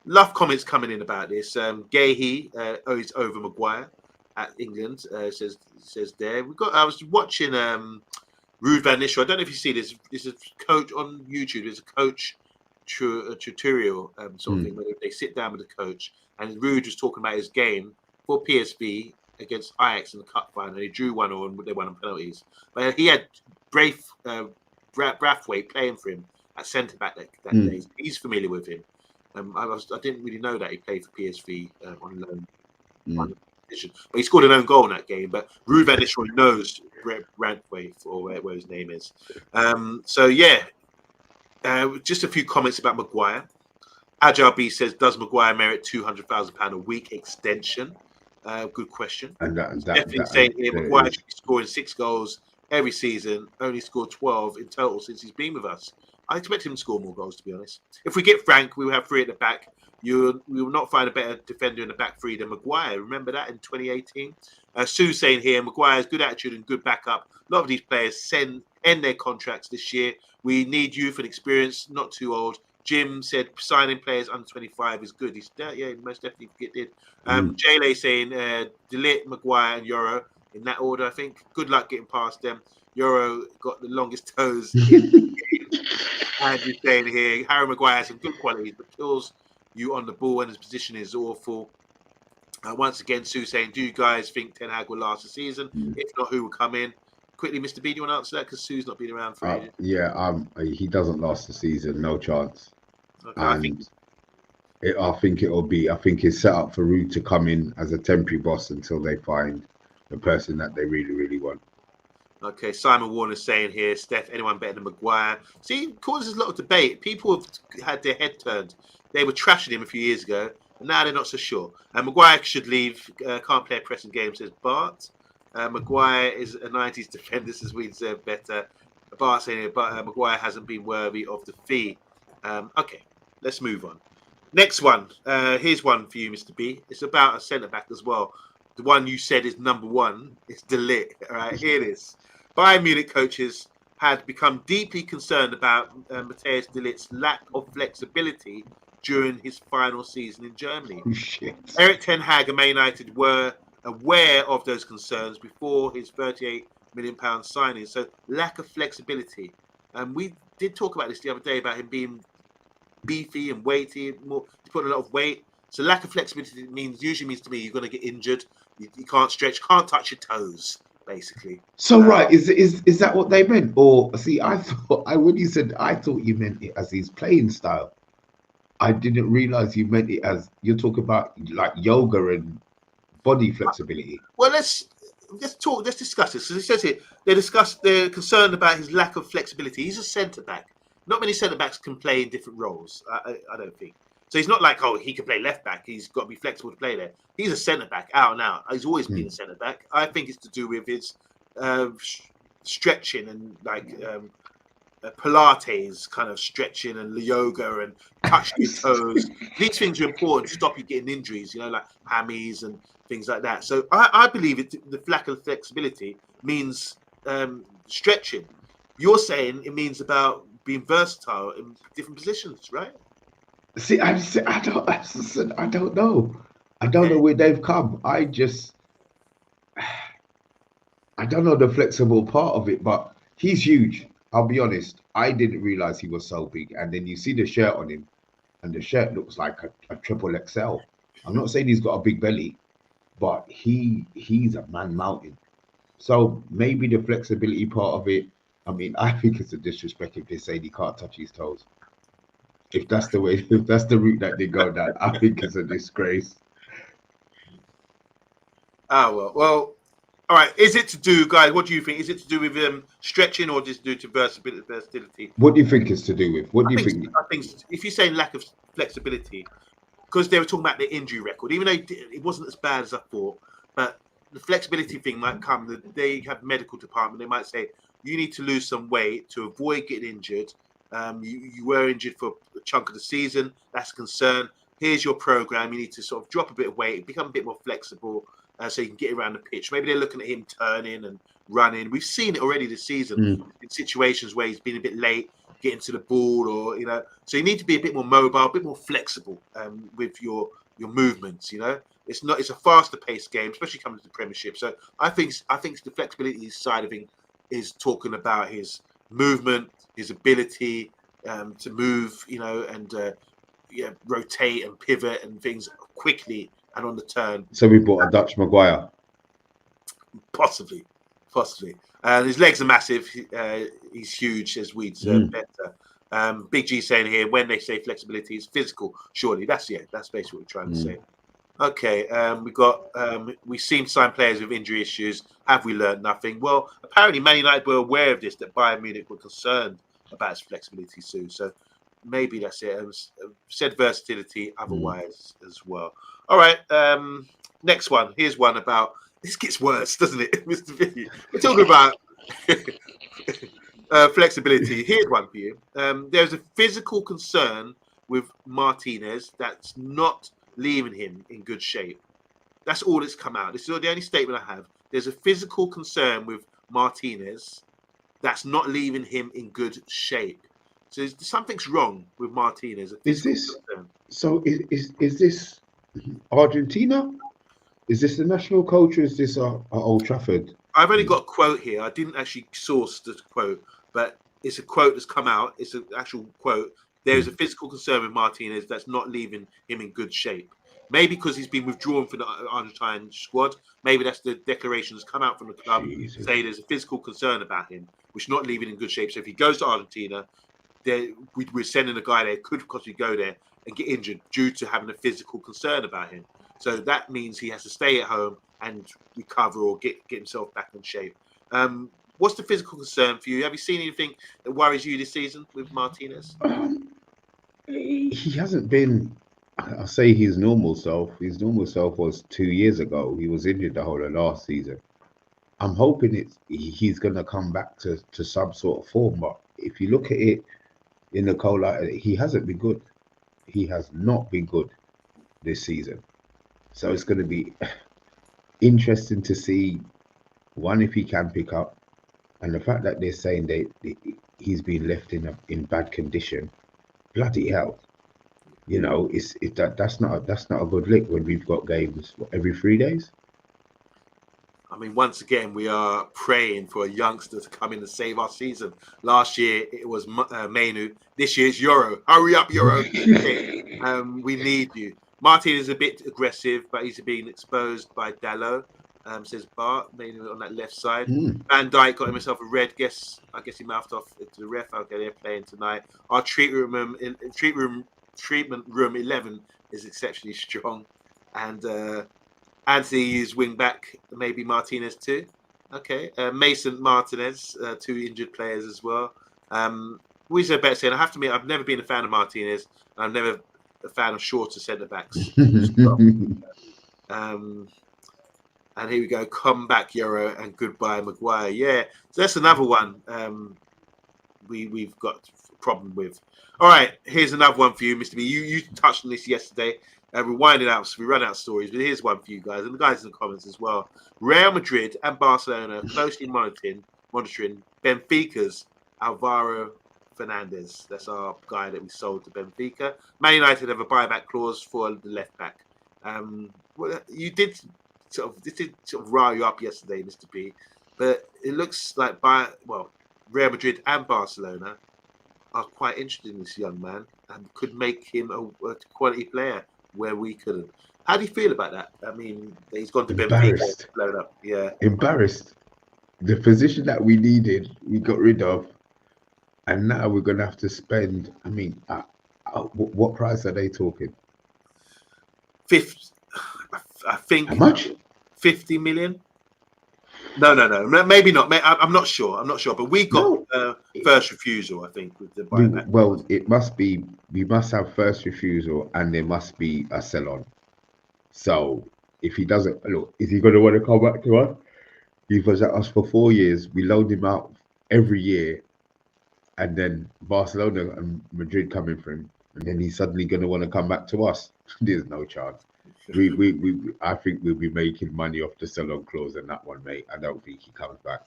Love comments coming in about this. Gahey is over Maguire at England. Says there. I was watching Ruud van Nistelrooy. I don't know if you see this. This is a coach on YouTube. There's a coach tutorial sort of thing where they sit down with the coach, and Ruud was talking about his game for PSV against Ajax in the cup final. They drew 1-1, they won on penalties. But he had Braithwaite playing for him at centre back that day. He's familiar with him. I didn't really know that he played for PSV on loan. But he scored an own goal in that game. But Ruud van Nistelrooy knows Braithwaite, or where his name is. Just a few comments about Maguire. Agile B says, does Maguire merit £200,000 a week extension? Good question. And definitely saying here, Maguire should be scoring 6 goals every season, only scored 12 in total since he's been with us. I expect him to score more goals, to be honest. If we get Frank, we will have 3 at the back. We will not find a better defender in the back 3 than Maguire. Remember that in 2018? Sue's saying here, Maguire's good attitude and good backup. A lot of these players end their contracts this year. We need youth and experience, not too old. Jim said signing players under 25 is good. He's most definitely did. Mm. Jay saying De Ligt, Maguire, and Euro in that order. I think. Good luck getting past them. Euro got the longest toes in the game. And he's saying here, Harry Maguire has some good qualities, but kills you on the ball and his position is awful. Once again, Sue saying, do you guys think Ten Hag will last the season? If not, who will come in? Quickly, Mr. B, do you want to answer that? Because Sue's not been around for ages. Yeah, he doesn't last the season, no chance. Okay, And I think it's set up for Ruud to come in as a temporary boss until they find the person that they really, really want. Okay, Simon Warner's saying here, Steph, anyone better than Maguire? See, it causes a lot of debate. People have had their head turned. They were trashing him a few years ago, and now they're not so sure. Maguire should leave. Can't play a pressing game, says Bart. Maguire is a 90s defender, says we deserve better. Bart saying here, but Maguire hasn't been worthy of the fee. Okay, let's move on. Next one. Here's one for you, Mr. B. It's about a centre-back as well. The one you said is number one. It's De Ligt. All right, here it is. Bayern Munich coaches had become deeply concerned about Matthias De Ligt's lack of flexibility during his final season in Germany. Oh, shit. Erik Ten Hag and Man United were aware of those concerns before his £38 million signing. So lack of flexibility. We did talk about this the other day about him being beefy and weighty, more put a lot of weight. So lack of flexibility usually means to me you're going to get injured. You can't stretch, can't touch your toes, basically. So right, is that what they meant? Or see, I thought you meant it as his playing style. I didn't realize you meant it as you're talking about like yoga and body flexibility. Well, let's discuss this. So it says here they're concerned about his lack of flexibility. He's a centre back. Not many centre backs can play in different roles. I don't think. So he's not like, he can play left back. He's got to be flexible to play there. He's a centre back, out and out. He's always been a centre back. I think it's to do with his stretching and Pilates kind of stretching and yoga and touching your toes. These things are important to stop you getting injuries, like hammies and things like that. So I believe the lack of flexibility means stretching. You're saying it means about being versatile in different positions, right? See, I don't know. I don't know where they've come. I don't know the flexible part of it, but he's huge. I'll be honest. I didn't realize he was so big. And then you see the shirt on him, and the shirt looks like a triple XL. I'm not saying he's got a big belly, but he's a man mountain. So maybe the flexibility part of it. I mean, I think it's a disrespect if they say he can't touch his toes. If that's the route that they go down, I think it's a disgrace. Well, all right. Is it to do, guys? What do you think? Is it to do with stretching, or just due to versatility? What do you think it's to do with? What do you think? I think if you're saying lack of flexibility, because they were talking about the injury record, even though it wasn't as bad as I thought, but the flexibility thing might come. They have medical department. They might say you need to lose some weight to avoid getting injured. You were injured for a chunk of the season. That's a concern. Here's your program. You need to sort of drop a bit of weight, become a bit more flexible, so you can get around the pitch. Maybe they're looking at him turning and running. We've seen it already this season in situations where he's been a bit late getting to the ball, or So you need to be a bit more mobile, a bit more flexible with your movements. It's a faster paced game, especially coming to the Premiership. So I think the flexibility side of it is talking about his movement, his ability to move, and rotate and pivot and things quickly and on the turn. So we bought a Dutch Maguire. Possibly. His legs are massive. He's huge, as we deserve better. Big G saying here, when they say flexibility is physical, surely that's basically what we're trying to say. Okay, we seem to sign players with injury issues. Have we learned nothing? Well, apparently Man United were aware of this, that Bayern Munich were concerned about his flexibility soon. So maybe that's it. Said versatility otherwise as well. All right, next one. Here's one about, this gets worse, doesn't it, Mr. V? We're talking about flexibility. Here's one for you. There's a physical concern with Martinez that's not leaving him in good shape. That's all that's come out. This is the only statement I have. There's a physical concern with Martinez that's not leaving him in good shape. So something's wrong with Martinez. Is this so? Is this Argentina? Is this the national coach or is this Old Trafford? I've only got a quote here. I didn't actually source the quote, but it's a quote that's come out. It's an actual quote. There's a physical concern with Martinez that's not leaving him in good shape. Maybe because he's been withdrawn from the Argentine squad. Maybe that's the declaration that's come out from the club saying there's a physical concern about him, which is not leaving in good shape. So if he goes to Argentina, we're sending a guy there could possibly go there and get injured due to having a physical concern about him. So that means he has to stay at home and recover or get himself back in shape. What's the physical concern for you? Have you seen anything that worries you this season with Martinez? He hasn't been. I'll say his normal self. His normal self was 2 years ago. He was injured the whole of last season. I'm hoping he's going to come back to some sort of form. But if you look at it in the cold light, he hasn't been good. He has not been good this season. So it's going to be interesting to see, one, if he can pick up, and the fact that they're saying he's been left in bad condition. Bloody hell. You know, that's not a good lick when we've got games every 3 days. I mean, once again, we are praying for a youngster to come in and save our season. Last year, it was Mainoo. This year, it's Euro. Hurry up, Euro. We need you. Martin is a bit aggressive, but he's being exposed by Dalot, says Bart, mainly on that left side. Van Dijk got himself a red. I guess he mouthed off to the ref. Okay, they're playing tonight. Our treatment room 11 is exceptionally strong. And Anthony used wing back, maybe Martinez too. Okay. Mason Martinez, 2 injured players as well. We said better saying, I have to admit, I've never been a fan of Martinez. I'm never a fan of shorter centre backs. And here we go. Come back, Euro, and goodbye, Maguire. Yeah, so that's another one we've got a problem with. All right, here's another one for you, Mr. B. You touched on this yesterday. We're winding out, so we run out of stories, but here's one for you guys, and the guys in the comments as well. Real Madrid and Barcelona closely monitoring Benfica's Alvaro Fernandez. That's our guy that we sold to Benfica. Man United have a buyback clause for the left back. You did this did rile you up yesterday, Mr. B, but it looks like Real Madrid and Barcelona are quite interested in this young man and could make him a quality player where we couldn't. How do you feel about that? I mean, he's gone to Benfica, blown up. Yeah, embarrassed. The position that we needed, we got rid of, and now we're gonna have to spend. I mean, what price are they talking? I think. How much? 50 million. No. Maybe not. I'm not sure. But we got first refusal, I think, with the buyback. Well, it must be. We must have first refusal, and there must be a sell-on. So if he doesn't, look, is he going to want to come back to us? He was at us for 4 years. We loaned him out every year, and then Barcelona and Madrid coming for him, and then he's suddenly going to want to come back to us. There's no chance. I think we'll be making money off the sell-on clause in that one, mate. I don't think he comes back.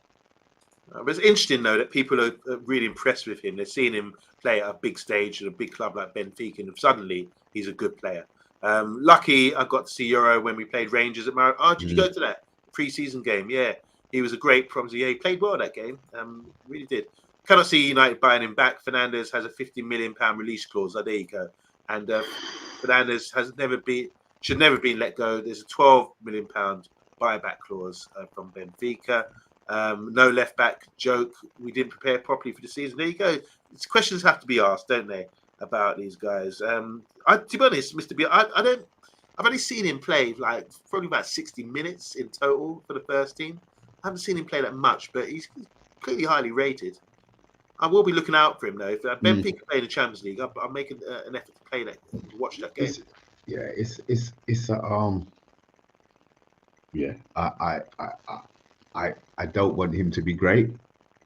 But it's interesting, though, that people are really impressed with him. They're seeing him play at a big stage at a big club like Benfica, and suddenly he's a good player. Lucky I got to see Euro when we played Rangers at Mar. Oh, did you go to that pre-season game? Yeah, he was a great promise. Yeah, he played well that game. Really did. Cannot see United buying him back. Fernandez has a £50 million release clause. There you go. And Fernandez should never been let go. There's a £12 million buyback clause from Benfica. No left back joke. We didn't prepare properly for the season. There you go. It's questions have to be asked, don't they, about these guys? To be honest, Mr. B, I've only seen him play like probably about 60 minutes in total for the first team. I haven't seen him play that much, but he's clearly highly rated. I will be looking out for him though. If Benfica play in the Champions League, I'm making an effort to play that, to watch that game. I don't want him to be great,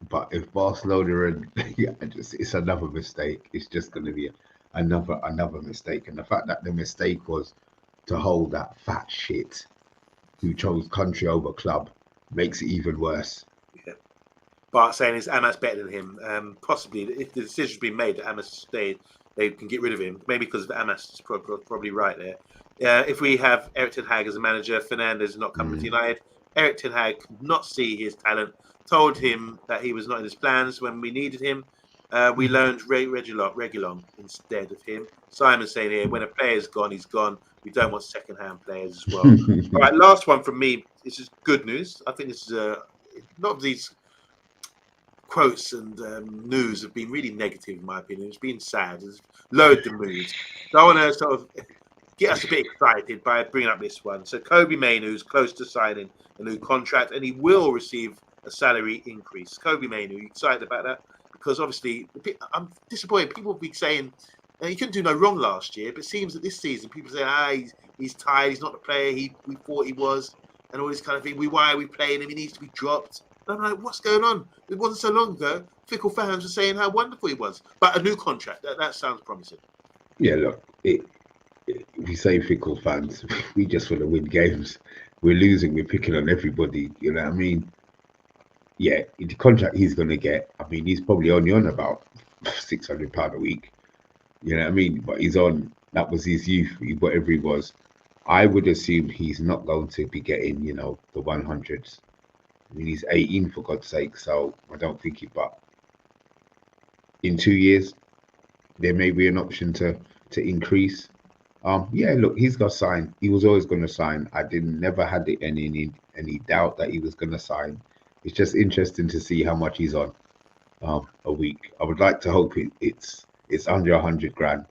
but if Barcelona and it's another mistake. It's just going to be another mistake, and the fact that the mistake was to hold that fat shit who chose country over club makes it even worse. Yeah. But saying is Amas better than him? Possibly, if the decision's been made that Amas stayed, they can get rid of him. Maybe because of Amas is probably right there. If we have Eric Ten Hag as a manager, Fernandez is not coming to United. Eric Ten Hag could not see his talent. Told him that he was not in his plans when we needed him. We loaned Reguilon instead of him. Simon's saying here, when a player's gone, he's gone. We don't want second-hand players as well. All right, last one from me. This is good news. I think this is a lot of these quotes and news have been really negative, in my opinion. It's been sad. It's lowered the mood. So I want to sort of get us a bit excited by bringing up this one. So Kobie Mainoo is close to signing a new contract, and he will receive a salary increase. Kobie Mainoo, you excited about that? Because obviously, I'm disappointed. People will be saying he couldn't do no wrong last year, but it seems that this season people say, he's tired, he's not the player we thought he was, and all this kind of thing. Why are we playing him? He needs to be dropped. And I'm like, what's going on? It wasn't so long ago. Fickle fans were saying how wonderful he was. But a new contract, that sounds promising. Yeah, look, we say fickle fans, we just want to win games. We're losing, we're picking on everybody. You know what I mean? Yeah, the contract he's going to get, I mean, he's probably only on about £600 a week. You know what I mean? But he's on, that was his youth, whatever he was. I would assume he's not going to be getting, the 100s. I mean, he's 18 for God's sake, so I don't think but in 2 years, there may be an option to increase. Yeah, look, he's got to sign. He was always going to sign. I never had any doubt that he was going to sign. It's just interesting to see how much he's on a week. I would like to hope it's under 100 grand.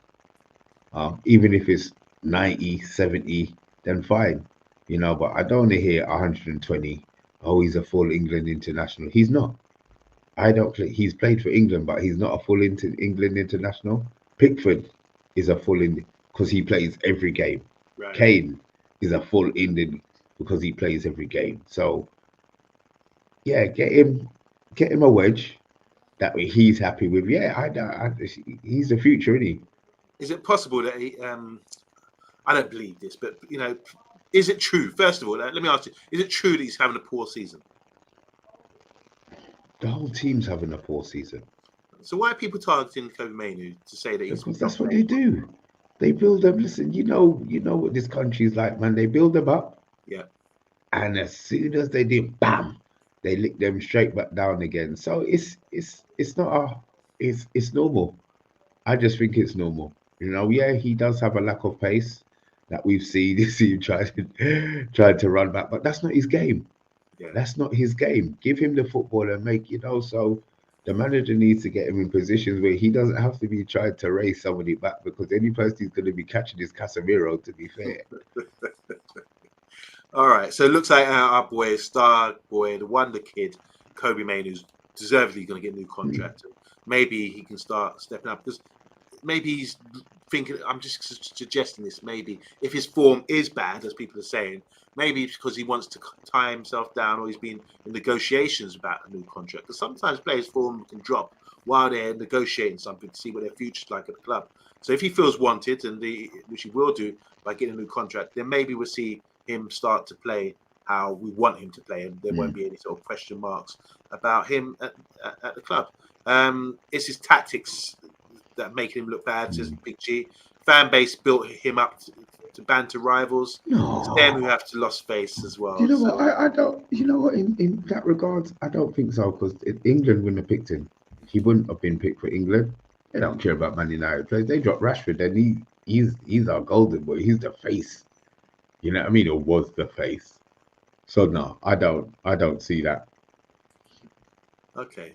Even if it's 90, 70, then fine. But I don't want to hear 120. Oh, he's a full England international. He's not. He's played for England, but he's not a full England international. Pickford is a full England because he plays every game. Right. Kane is a full England because he plays every game. So, yeah, get him a wedge that he's happy with. Yeah, he's the future, isn't he? Is it possible that he? I don't believe this, but is it true? First of all, let me ask you: is it true that he's having a poor season? The whole team's having a poor season. So why are people targeting Kobie Mainoo to say that he's? Because that's what they do. They build them. Listen, you know what this country's like, man. They build them up. Yeah. And as soon as they do, bam, they lick them straight back down again. So it's not it's normal. I just think it's normal. Yeah, he does have a lack of pace that we've seen. He tried to run back, but that's not his game. Yeah. That's not his game. Give him the football and make, so the manager needs to get him in positions where he doesn't have to be trying to race somebody back, because any person he's going to be catching is Casemiro, to be fair. All right. So it looks like our boy, star boy, the wonder kid, Kobie Mainoo, who's deservedly going to get a new contract. Maybe he can start stepping up, because maybe he's thinking, I'm just suggesting this, maybe if his form is bad, as people are saying, maybe it's because he wants to tie himself down, or he's been in negotiations about a new contract. Because sometimes players' form can drop while they're negotiating something to see what their future's like at the club. So if he feels wanted, and which he will do by getting a new contract, then maybe we'll see him start to play how we want him to play, and there won't be any sort of question marks about him at the club. It's his tactics that make him look bad, says Big G. Fan base built him up to banter rivals. No. It's them who have to lost face as well. You know what? I don't. You know what? In that regard, I don't think so, because England wouldn't have picked him. He wouldn't have been picked for England. They don't care about Man United players. They dropped Rashford, and he's our golden boy. He's the face. You know what I mean? Or was the face. So no, I don't see that. Okay.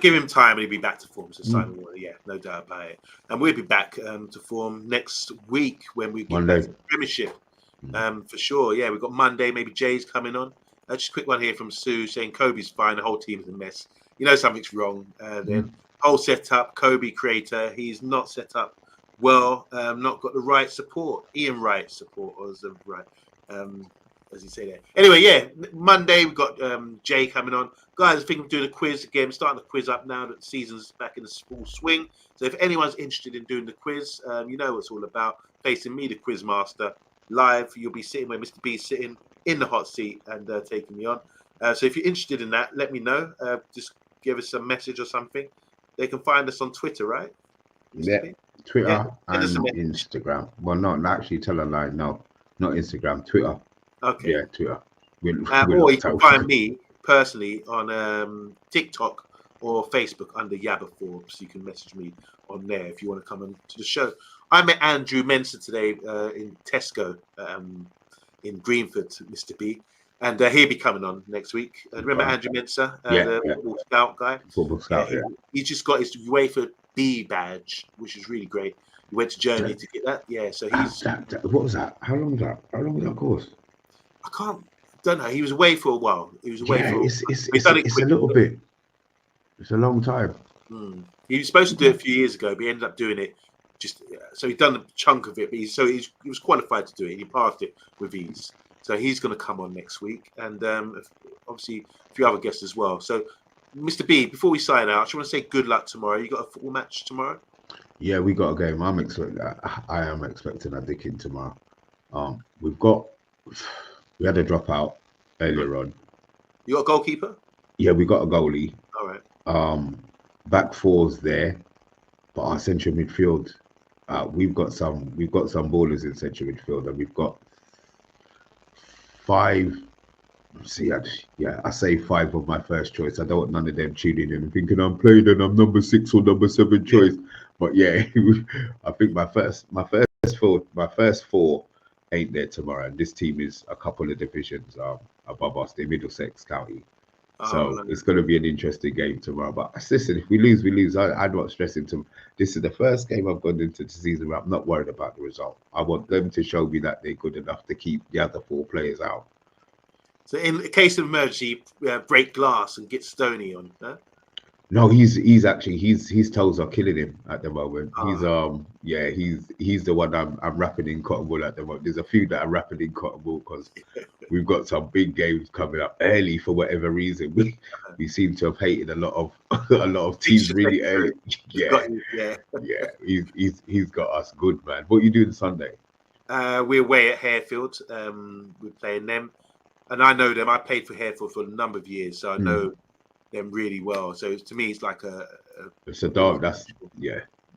Give him time and he'll be back to form. So Simon Warner, yeah, no doubt about it. And we'll be back to form next week when we get back to the Premiership. For sure. Yeah, we've got Monday, maybe Jay's coming on. Just a quick one here from Sue saying Kobie's fine, the whole team's a mess. Something's wrong. Then whole setup, Kobie creator, he's not set up well, not got the right support. Ian Wright support, or is it right? As you say there. Anyway, yeah, Monday we've got Jay coming on. Guys, I think I'm doing a quiz again. I'm starting the quiz up now that the season's back in the full swing. So if anyone's interested in doing the quiz, you know what it's all about. Facing me, the quiz master, live. You'll be sitting where Mr. B's sitting in the hot seat and taking me on. So if you're interested in that, let me know. Just give us a message or something, they can find us on Twitter, right? Yeah, B? Twitter Yeah, send and us a message. Instagram. Well, not actually, tell a lie. No, not Instagram. Twitter. Okay. Yeah, Twitter. We're Or you locked can out. find me personally on TikTok or Facebook under Yabba Forbes. You can message me on there if you want to come on to the show. I met Andrew Mensah today in Tesco in Greenford, Mr. B. And he'll be coming on next week. Remember Andrew Mensah, the football scout guy? Football scout, yeah. He's just got his UEFA B badge, which is really great. He went to Germany to get that. Yeah, so he's... What was that? How long was that? How long was that course? Don't know. He was away for a while. It's a little bit. It's a long time. He was supposed to do it a few years ago, but he ended up doing it so he'd done a chunk of it, but he was qualified to do it, and he passed it with ease. So he's going to come on next week, and obviously a few other guests as well. So, Mr. B, before we sign out, I just want to say good luck tomorrow. You got a football match tomorrow? Yeah, we got a game. I am expecting a dicking tomorrow. We had a dropout earlier on. You got a goalkeeper? Yeah, we got a goalie. All right. Back four's there, but our central midfield, we've got some ballers in central midfield, and we've got 5. I say 5 of my first choice. I don't want none of them tuning in and thinking I'm playing and I'm number 6 or number 7 choice. But yeah, I think my first 4 ain't there tomorrow. And this team is a couple of divisions above us. They're Middlesex County. So it's going to be an interesting game tomorrow. But listen, if we lose, we lose. I'm not stressing to. This is the first game I've gone into the season where I'm not worried about the result. I want them to show me that they're good enough to keep the other 4 players out. So in case of emergency, break glass and get Stoney on. Huh? No, his toes are killing him at the moment. He's the one I'm wrapping in cotton wool at the moment. There's a few that are wrapping in cotton wool because we've got some big games coming up early for whatever reason. We seem to have hated a lot of teams really early. He's got us good, man. What are you doing Sunday? We're away at Harefield. We're playing them, and I know them. I played for Harefield for a number of years, so I know them really well. So to me, it's like it's a dog.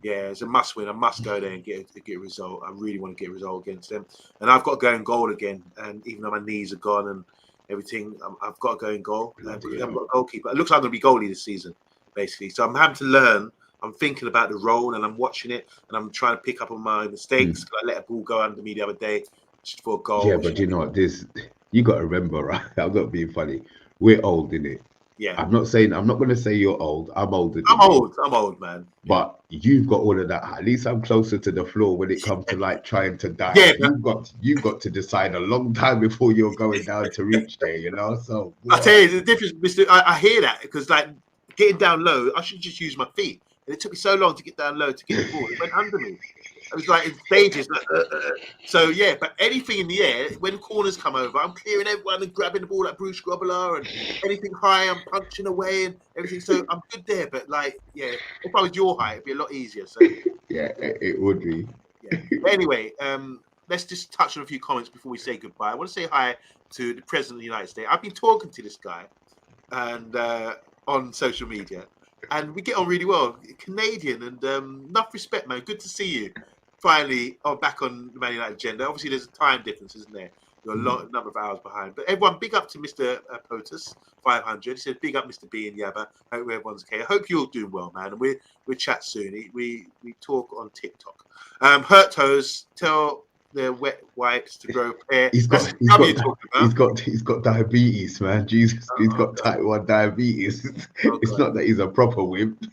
It's a must win. I must go there and get a result. I really want to get a result against them, and I've got to go in goal again. And even though my knees are gone and everything, I've got to go in goal. I've got a goalkeeper. It looks like I'm going to be goalie this season, basically. So I'm having to learn. I'm thinking about the role, and I'm watching it, and I'm trying to pick up on my mistakes. I let a ball go under me the other day just for a goal. Yeah, but you know what? You got to remember, right? I'm not being funny. We're old, innit? Yeah. I'm not going to say you're old. I'm older. I'm old, man. But you've got all of that. At least I'm closer to the floor when it comes to like trying to dive. Yeah, you've got to decide a long time before you're going down to reach there, you know? So I tell you the difference, Mr. I hear that because like getting down low, I should just use my feet. And it took me so long to get down low to get the ball. It went under me. It was like in stages. So yeah, but anything in the air, when corners come over, I'm clearing everyone and grabbing the ball like Bruce Grobbelaar, and anything high, I'm punching away and everything. So I'm good there. But like, yeah, if I was your height, it'd be a lot easier. So yeah, it would be. Yeah. But anyway, let's just touch on a few comments before we say goodbye. I want to say hi to the President of the United States. I've been talking to this guy and on social media, and we get on really well. Canadian, and enough respect, man. Good to see you. Finally, back on the Man United agenda. Obviously, there's a time difference, isn't there? You're a number of hours behind. But everyone, big up to Mr. POTUS 500. He said, big up Mr. B and Yabba. Hope everyone's okay. I hope you're doing well, man. And we'll chat soon. We talk on TikTok. Hurt Toes, tell their wet wipes to grow hair. He's got diabetes, man. Jesus, he's got type 1 diabetes. It's not that he's a proper wimp.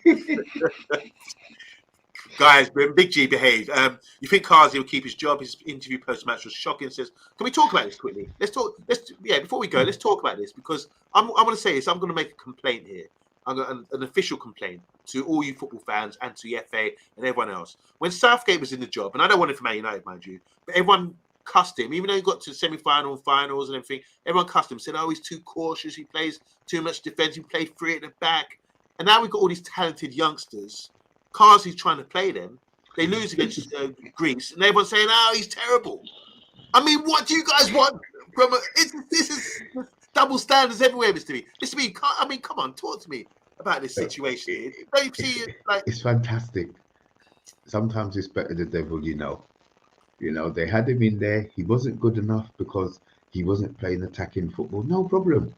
Guys, Big G behaved. You think Kazi will keep his job? His interview post-match was shocking. Says, can we talk about this quickly? Before we go, let's talk about this because I want to say this. I'm going to make a complaint here. An official complaint to all you football fans and to the FA and everyone else. When Southgate was in the job, and I don't want it for Man United, mind you, but everyone cussed him, even though he got to semi-final and finals and everything. Everyone cussed him, said, oh, he's too cautious. He plays too much defence. He played free at the back. And now we've got all these talented youngsters. Kazi's trying to play them. They lose against Greece, and everyone's saying, "Oh, he's terrible." I mean, what do you guys want from? This is double standards everywhere, Mr. B. Mr. B, come on, talk to me. about this situation. Don't you see it? Like, it's fantastic. Sometimes it's better the devil, you know. You know, they had him in there. He wasn't good enough because he wasn't playing attacking football. No problem.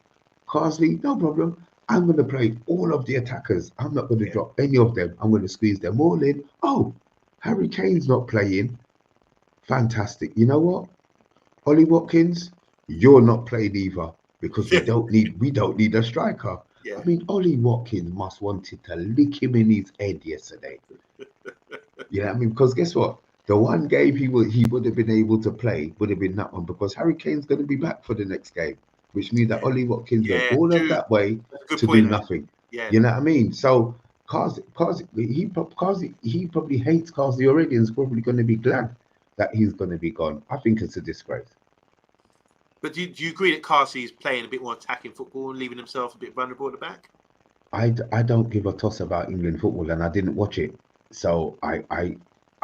Carsley, no problem. I'm going to play all of the attackers. I'm not going to drop any of them. I'm going to squeeze them all in. Oh, Harry Kane's not playing. Fantastic. You know what? Ollie Watkins, you're not playing either because we don't need a striker. I mean, Ollie Watkins must wanted to lick him in his head yesterday. You know what I mean? Because guess what? The one game he would have been able to play would have been that one because Harry Kane's going to be back for the next game, which means that Ollie Watkins went all of that way to do nothing. Yeah. You know what I mean? So he probably hates Carsley already and is probably going to be glad that he's going to be gone. I think it's a disgrace. But do you agree that Carsley is playing a bit more attacking football and leaving himself a bit vulnerable at the back? I don't give a toss about England football and I didn't watch it. So I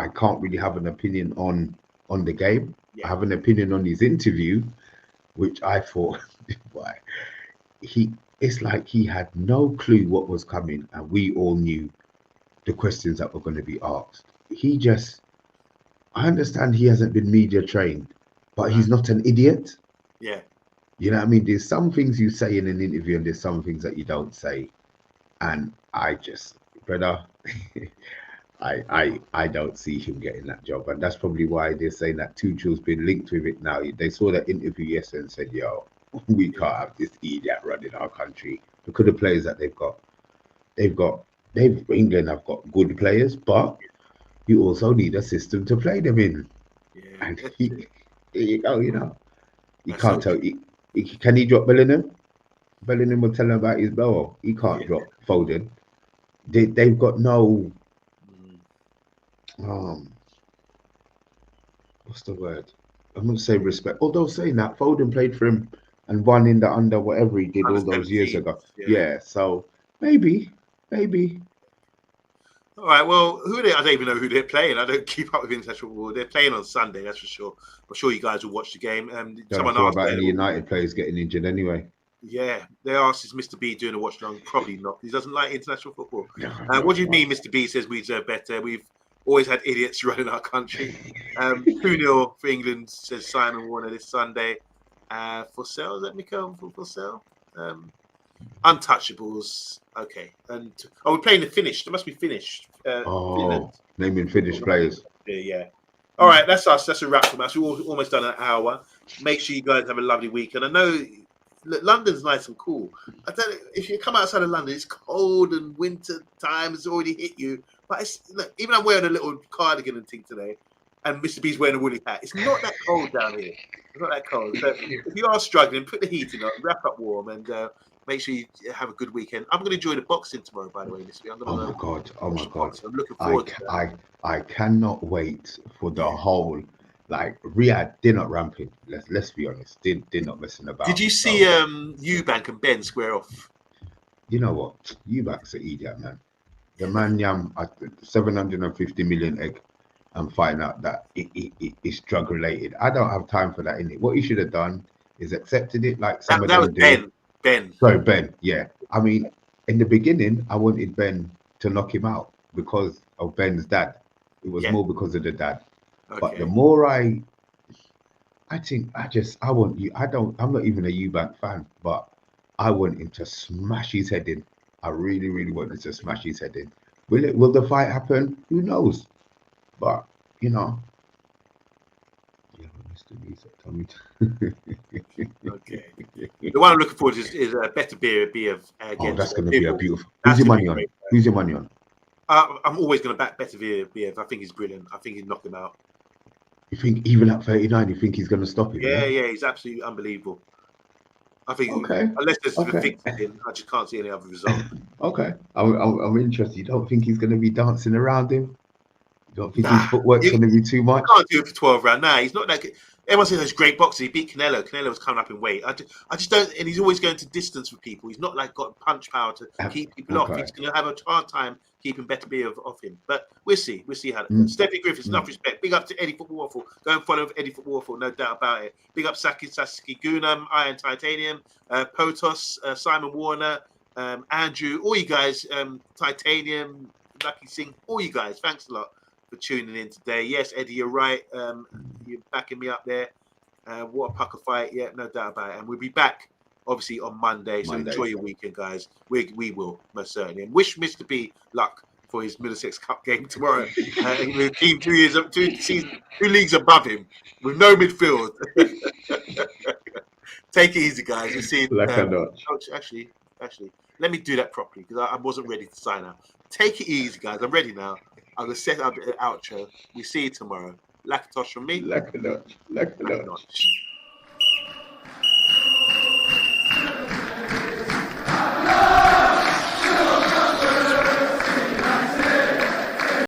can't really have an opinion on the game. I have an opinion on his interview, which I thought, why it's like he had no clue what was coming, and we all knew the questions that were going to be asked. I understand he hasn't been media trained, but he's not an idiot. Yeah. You know what I mean? There's some things you say in an interview, and there's some things that you don't say, and brother. I don't see him getting that job, and that's probably why they're saying that Tuchel's been linked with it now. They saw that interview yesterday and said, "Yo, we can't have this idiot running our country." Look at the players that they've got. England have got good players, but you also need a system to play them in. Yeah. And there you go. You know, you can't tell. Can he drop Bellingham? Bellingham will tell him about his blow. He can't drop Foden. They've got no. What's the word? I'm going to say respect. Although saying that, Foden played for him and won in the under whatever he did all those years ago. Yeah, so maybe. All right, well, I don't even know who they're playing. I don't keep up with international football. They're playing on Sunday, that's for sure. I'm sure you guys will watch the game. Someone asked about any United players getting injured anyway. Yeah, they asked, is Mr. B doing a watch along? Probably not. He doesn't like international football. What do you mean, Mr. B says we deserve better? We've always had idiots running our country. 2-0 for England, says Simon Warner this Sunday. For sale, is that Mikael for sale? Untouchables. Okay. And we're playing the Finnish. They must be Finnish. Naming Finnish players. Yeah. All right, that's us. That's a wrap from us. We've almost done an hour. Make sure you guys have a lovely weekend. I know London's nice and cool. I don't know, if you come outside of London, it's cold and winter time has already hit you. But even I'm wearing a little cardigan and thing today, and Mr. B's wearing a woolly hat. It's not that cold down here. It's not that cold. So if you are struggling, put the heating on, wrap up warm, and make sure you have a good weekend. I'm going to enjoy the boxing tomorrow, by the way, Mr. B. Oh my god! I'm looking forward to that. I cannot wait for the whole. Like Riyadh, they're not ramping. Let's be honest. They're not messing about. Did you see Eubank and Ben square off? You know what? Eubank's an idiot, man. The man yam at 750 million egg and find out that it's drug related. I don't have time for that, innit? What he should have done is accepted it like some of them do. Ben. Sorry, Ben. Yeah. I mean, in the beginning, I wanted Ben to knock him out because of Ben's dad. It was more because of the dad. Okay. But the more I think I want you. I'm not even a Eubank fan, but I want him to smash his head in. I really, really want him to smash his head in. Will the fight happen? Who knows? But you know. Yeah, Mr. Visa, tell me. Okay. The one I'm looking forward to is a better beer against. That's going to be a beautiful. Who's your money on? Who's your money on? I'm always going to back better beer. I think he's brilliant. I think he'd knock him out. You think even at 39, you think he's going to stop him? Yeah, he's absolutely unbelievable. I think unless there's a fix in, I just can't see any other result. Okay, I'm interested. You don't think he's going to be dancing around him? You don't think his footwork's going to be too much? Can't do it for 12 rounds. Nah, he's not that good. Everyone says he's a great boxer. He beat Canelo. Canelo was coming up in weight. I just don't, and he's always going to distance with people. He's not like got punch power to keep people off. He's going to have a hard time keeping better beer off him. But we'll see. We'll see how it goes. Steffi Griffiths, enough respect. Big up to Eddie Football Waffle. Go and follow Eddie Football Waffle, no doubt about it. Big up Sasuke Gunam, Iron Titanium, Potos, Simon Warner, Andrew, all you guys, Titanium, Lucky Singh, all you guys, thanks a lot for tuning in today. Yes, Eddie, you're right. You're backing me up there. What a pucker fight. Yeah, no doubt about it. And we'll be back, obviously, on Monday. So enjoy your weekend, guys. We will, most certainly. And wish Mr. B luck for his Middlesex Cup game tomorrow. With a team 2 years up, 2 leagues above him, with no midfield. Take it easy, guys. We'll see you. Actually, let me do that properly because I wasn't ready to sign out. Take it easy, guys. I'm ready now. I'm going to set up the outro. We see you tomorrow. Lakatosh from me. Lakatosh.